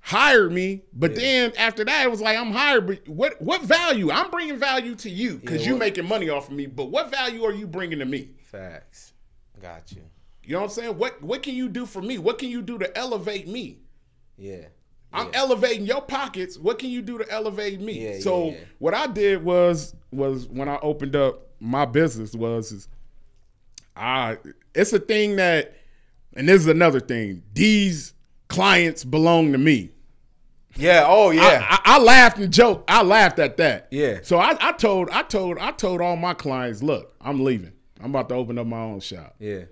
hired me, but then after that, it was like, I'm hired, but what value? I'm bringing value to you because you're making money off of me, but what value are you bringing to me? Facts. Got you. You know what I'm saying? What can you do for me? What can you do to elevate me? Yeah. I'm elevating your pockets. What can you do to elevate me? What I did was when I opened up my business it's a thing that, and this is another thing, these clients belong to me. Yeah. Oh yeah. I laughed and joked. I laughed at that. Yeah. So I told all my clients, look, I'm leaving. I'm about to open up my own shop. Yeah.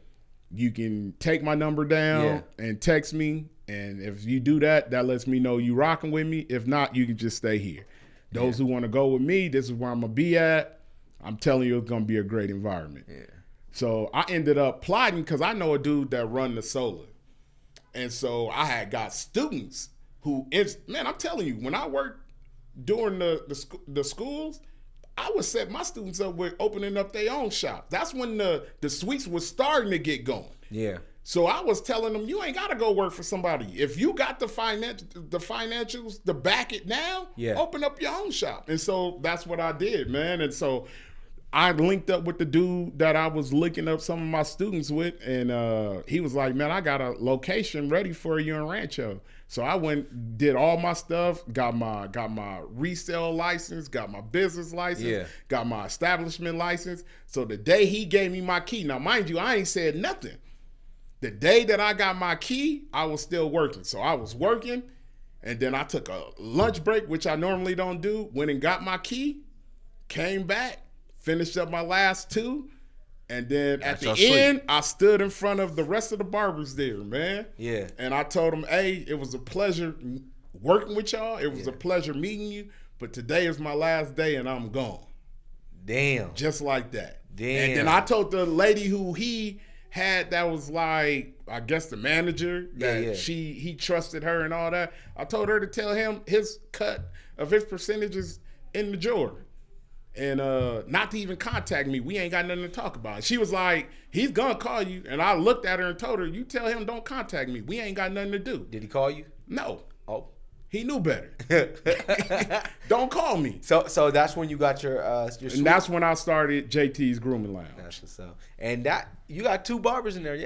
You can take my number down and text me. And if you do that, that lets me know you rocking with me. If not, you can just stay here. Those who want to go with me, this is where I'm going to be at. I'm telling you, it's going to be a great environment. Yeah. So I ended up plotting because I know a dude that run the solar. And so I had got students who, man, I'm telling you, when I worked during the schools, I would set my students up with opening up their own shop. That's when the suites was starting to get going. Yeah. So I was telling them, you ain't got to go work for somebody. If you got the financials to back it now, open up your own shop. And so that's what I did, man. And so I linked up with the dude that I was linking up some of my students with, and he was like, man, I got a location ready for you in Rancho. So I went, did all my stuff, got my resale license, got my business license, got my establishment license. So the day he gave me my key, now mind you, I ain't said nothing. The day that I got my key, I was still working. So I was working, and then I took a lunch break, which I normally don't do, went and got my key, came back, finished up my last 2, and then at the end, I stood in front of the rest of the barbers there, man. Yeah. And I told them, hey, it was a pleasure working with y'all. It was a pleasure meeting you, but today is my last day, and I'm gone. Damn. Just like that. Damn. And then I told the lady who he had that was like, I guess the manager, that he trusted her and all that. I told her to tell him his cut of his percentages in the drawer. And not to even contact me. We ain't got nothing to talk about. She was like, he's gonna call you. And I looked at her and told her, you tell him don't contact me. We ain't got nothing to do. Did he call you? No. Oh. He knew better. Don't call me. So that's when you got your suite? And that's when I started JT's Grooming Lounge. That's what's up. And that you got 2 barbers in there,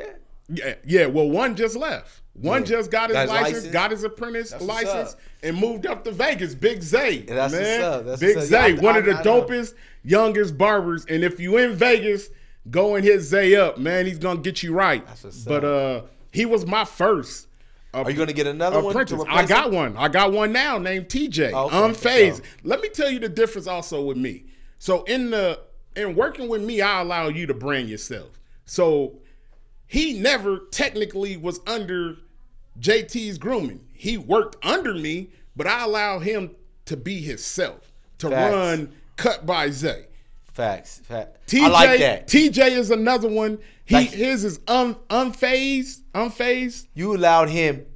Yeah. Well, one just left. One just got his license, got his apprentice license, and moved up to Vegas. Big Zay, that's man. What's up. That's Big what's up. Zay, one of the dopest, youngest barbers. And if you in Vegas, go and hit Zay up, man. He's gonna get you right. That's what's but he was my first. Are you gonna get another apprentice? One? I got one. I got one now named TJ. Unfazed. Let me tell you the difference also with me. So in working with me, I allow you to brand yourself. So he never technically was under JT's Grooming. He worked under me, but I allow him to be himself, to run Cut by Zay. Facts. TJ, I like that. TJ is another one. His is unfazed. You allowed him,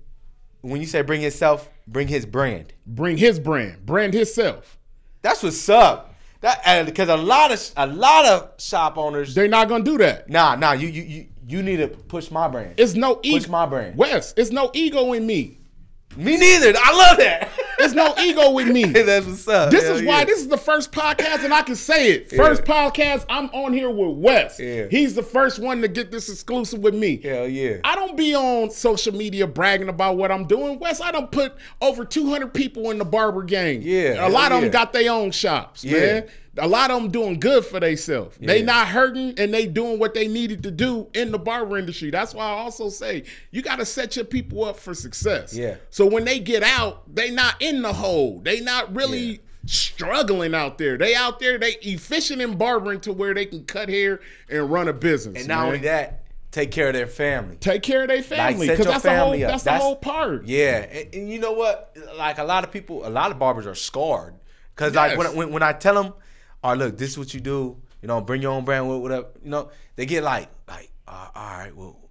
when you say bring himself, bring his brand. Bring his brand. Brand himself. That's what's up. Because a lot of shop owners, they're not gonna do that. Nah. You need to push my brand. It's no ego. Push my brand. Wes, it's no ego in me. Me neither. I love that. There's no ego with me. That's what's up. This is why this is the first podcast, and I can say it. First podcast, I'm on here with Wes. Yeah. He's the first one to get this exclusive with me. Hell yeah. I don't be on social media bragging about what I'm doing. Wes, I don't put over 200 people in the barber game. Yeah. A lot of them got their own shops, man. A lot of them doing good for themselves. Yeah. They not hurting, and they doing what they needed to do in the barber industry. That's why I also say you got to set your people up for success. Yeah. So when they get out, they not in the hole. They not really struggling out there. They out there, they efficient in barbering to where they can cut hair and run a business. And not only that, take care of their family. Take care of their family, because that's the whole part. Yeah, and you know what? Like a lot of barbers are scarred. Because like when I tell them, all right, look, this is what you do. You know, bring your own brand, whatever. You know, they get like, all right, well,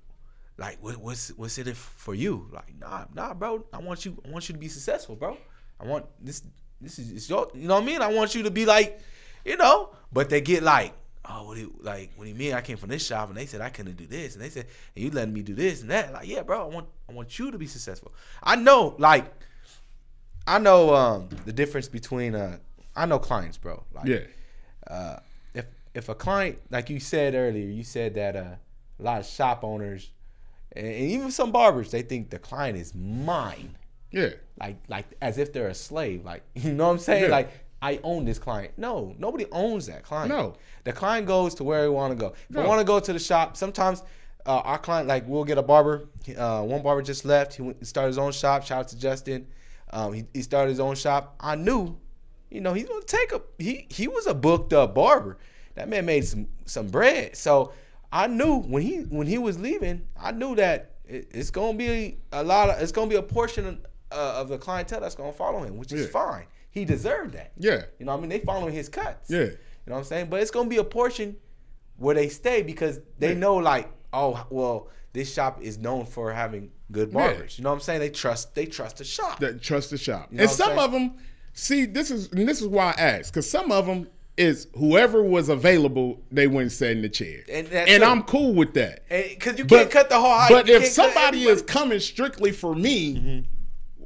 like, what's it for you? Like, nah, bro. I want you to be successful, bro. I want this is your, you know what I mean? I want you to be like, you know. But they get like, oh, like when me, I came from this shop and they said I couldn't do this, and they said, and you letting me do this and that. Like, yeah, bro, I want you to be successful. I know the difference between I know clients, bro. Like, yeah. If a client, like you said earlier, you said that a lot of shop owners and even some barbers, they think the client is mine. Yeah. Like as if they're a slave. Like, you know what I'm saying? Yeah. Like, I own this client. No, nobody owns that client. No. The client goes to where he want to go. If I want to go to the shop, sometimes our client, like, we'll get a barber. One barber just left. He started his own shop. Shout out to Justin. He started his own shop. I knew, he's going to take he was a booked up barber. That man made some bread. So I knew when he was leaving, I knew that it's going to be it's going to be a portion of the clientele that's going to follow him, which is fine. He deserved that. Yeah. You know what I mean? They following his cuts. Yeah. You know what I'm saying? But it's going to be a portion where they stay because they know, like, oh, well, this shop is known for having good barbers. You know what I'm saying? They trust the shop. They trust the shop. You know and some of them, see, this is why I asked, because some of them is whoever was available, they went and sat in the chair. And I'm cool with that. Because you can't cut the whole height. But if somebody is coming strictly for me,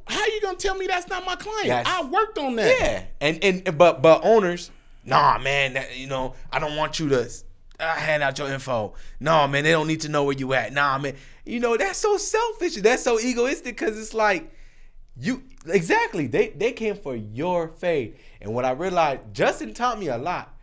how you gonna tell me that's not my client? I worked on that. Yeah, but owners, nah, man, I don't want you to hand out your info. No, man, they don't need to know where you at. Nah, man, that's so selfish. That's so egoistic because it's like exactly they came for your fade. And what I realized, Justin taught me a lot.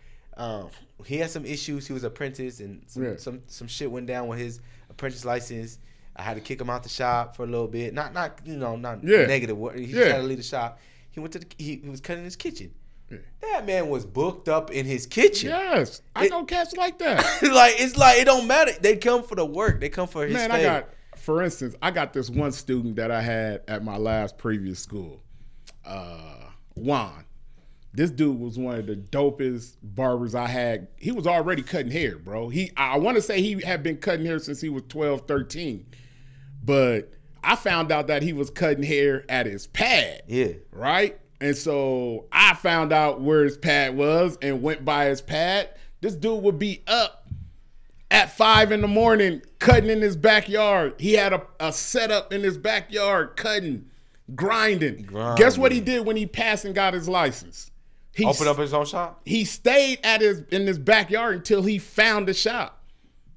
He had some issues. He was an apprentice, and some shit went down with his apprentice license. I had to kick him out the shop for a little bit. Not negative. He just had to leave the shop. He went to he was cutting his kitchen. Yeah. That man was booked up in his kitchen. Yes, I know cats like that. It's like it don't matter. They come for the work. They come for his. Man, for instance, I got this one student that I had at my last previous school, Juan. This dude was one of the dopest barbers I had. He was already cutting hair, bro. I want to say he had been cutting hair since he was 12, 13. But I found out that he was cutting hair at his pad. Yeah. Right? And so I found out where his pad was and went by his pad. This dude would be up at 5 in the morning cutting in his backyard. He had a setup in his backyard cutting, grinding. Guess what he did when he passed and got his license? He opened up his own shop? He stayed in his backyard until he found the shop.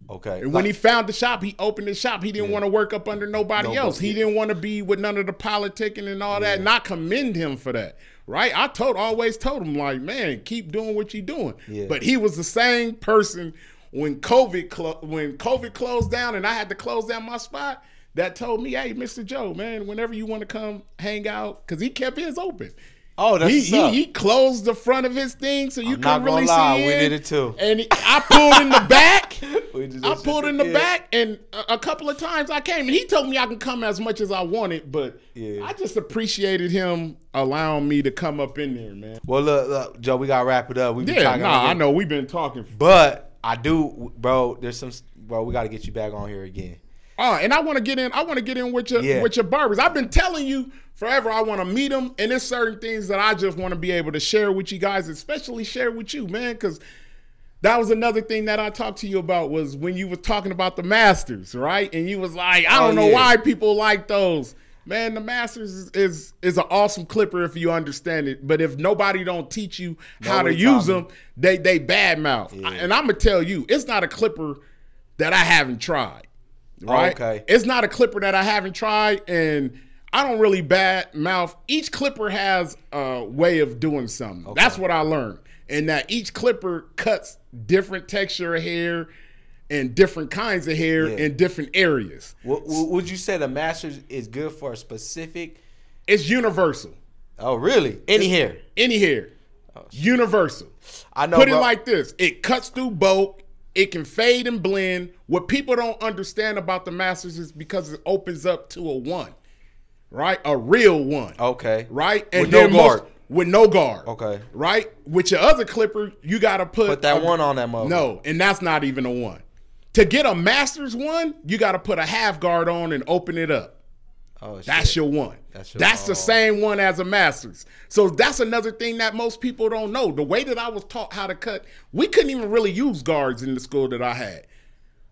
Okay. And when he found the shop, he opened the shop. He didn't want to work up under nobody else. He didn't want to be with none of the politicking and all that. And I commend him for that. Right? I always told him, like, man, keep doing what you're doing. Yeah. But he was the same person when COVID closed down and I had to close down my spot, that told me, hey, Mr. Joe, man, whenever you want to come hang out, because he kept his open. Oh, that's he closed the front of his thing so you couldn't really see in. We did it too. And I pulled in the back. I pulled in the back, and a couple of times I came, and he told me I can come as much as I wanted, but I just appreciated him allowing me to come up in there, man. Well, look, Joe, we gotta wrap it up. I know we've been talking, but I do, bro. We gotta get you back on here again. And I want to get in with your barbers. I've been telling you forever I want to meet them, and there's certain things that I just want to be able to share with you guys, especially share with you, man, because that was another thing that I talked to you about was when you were talking about the Masters, right? And you was like, I don't know why people like those. Man, the Masters is an awesome clipper if you understand it, but if nobody don't teach you how to use them, they bad mouth. Yeah. And I'm going to tell you, it's not a clipper that I haven't tried. Right? Okay. It's not a clipper that I haven't tried, and I don't really bad mouth. Each clipper has a way of doing something. Okay. That's what I learned. And that each clipper cuts different texture of hair and different kinds of hair in different areas. Would you say the Masters is good for a specific? It's universal. Oh, really? Any hair? Any hair. Oh, universal. I know. Put it like this. It cuts through both. It can fade and blend. What people don't understand about the Masters is because it opens up to a one, right? A real one. Okay. Right? And with no guard. With no guard. Okay. Right? With your other clipper, you got to put that one on that mother. No, and that's not even a one. To get a Masters one, you got to put a half guard on and open it up. That's your one. That's the same one as a master's. So that's another thing that most people don't know. The way that I was taught how to cut, we couldn't even really use guards in the school that I had.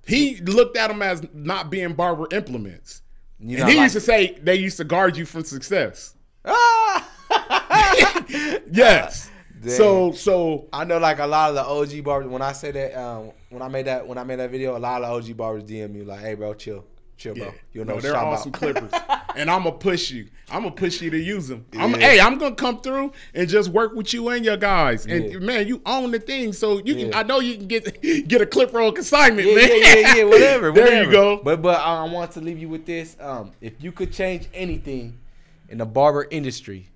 He looked at them as not being barber implements. And he used to say they used to guard you from success. Yes. So I know like a lot of the OG barbers. When I say that, when I made that video, a lot of OG barbers DM me like, "Hey, bro, chill, bro. You know, they're awesome clippers." And I'm gonna push you. I'm gonna push you to use them. I'm gonna come through and just work with you and your guys. And man, you own the thing, so you can. I know you can get a clipper on consignment, man. Yeah, whatever. There you go. But I want to leave you with this. If you could change anything in the barber industry,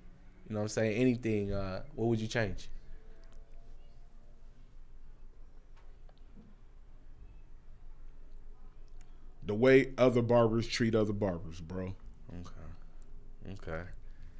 you know what I'm saying, anything, what would you change? The way other barbers treat other barbers, bro. Okay.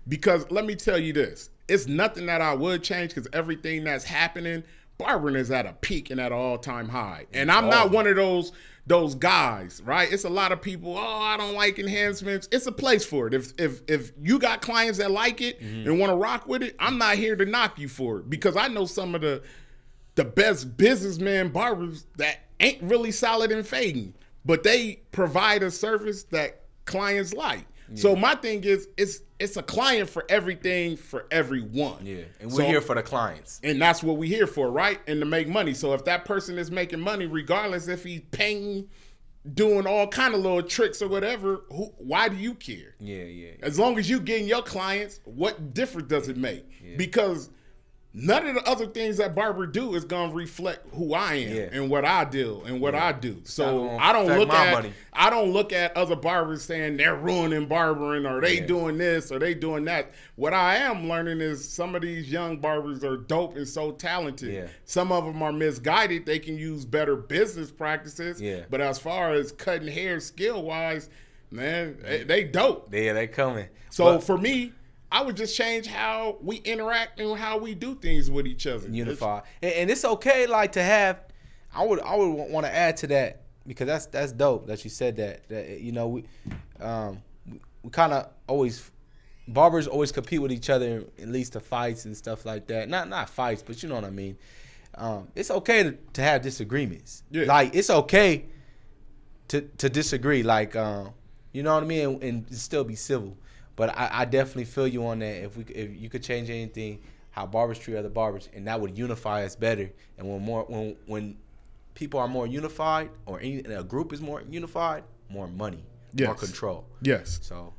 Because let me tell you this. It's nothing that I would change because everything that's happening, barbering is at a peak and at an all-time high. And I'm not one of those guys, right? It's a lot of people, I don't like enhancements. It's a place for it. If you got clients that like it and want to rock with it, I'm not here to knock you for it because I know some of the best businessmen barbers that ain't really solid in fading, but they provide a service that clients like. So my thing is, it's a client for everything for everyone. Yeah, and we're here for the clients. And that's what we're here for, right? And to make money. So if that person is making money, regardless if he's painting, doing all kind of little tricks or whatever, why do you care? Yeah. As long as you getting your clients, what difference does it make? Because none of the other things that barber do is gonna reflect who I am and what I do and what I do. So I don't look at other barbers saying they're ruining barbering or they doing this or they doing that. What I am learning is some of these young barbers are dope and so talented. Yeah. Some of them are misguided. They can use better business practices. Yeah. But as far as cutting hair skill wise, man, they dope. Yeah, they coming. So for me, I would just change how we interact and how we do things with each other. Unify. And it's okay, like, to have, I would want to add to that, because that's dope that you said that you know, we kind of always, barbers always compete with each other, at least to fights and stuff like that. Not fights, but you know what I mean. It's okay to have disagreements. Yeah. Like, it's okay to disagree, like, you know what I mean, and still be civil. But I definitely feel you on that. If you could change anything, how barbers treat other barbers, and that would unify us better. And when people are more unified, or a group is more unified, more money, more control. Yes. So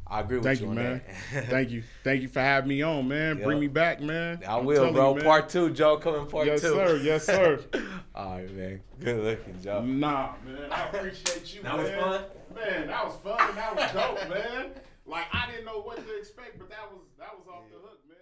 I agree with you on man. that. Thank you for having me on, man. Bring me back, man. I will, bro. Part 2, Joe, coming part 2. Yes, sir. All right, man. Good looking, Joe. Nah, man. I appreciate you, man. That was fun? Man, that was fun. That was dope, man. Like, I didn't know what to expect, but that was off the hook, man.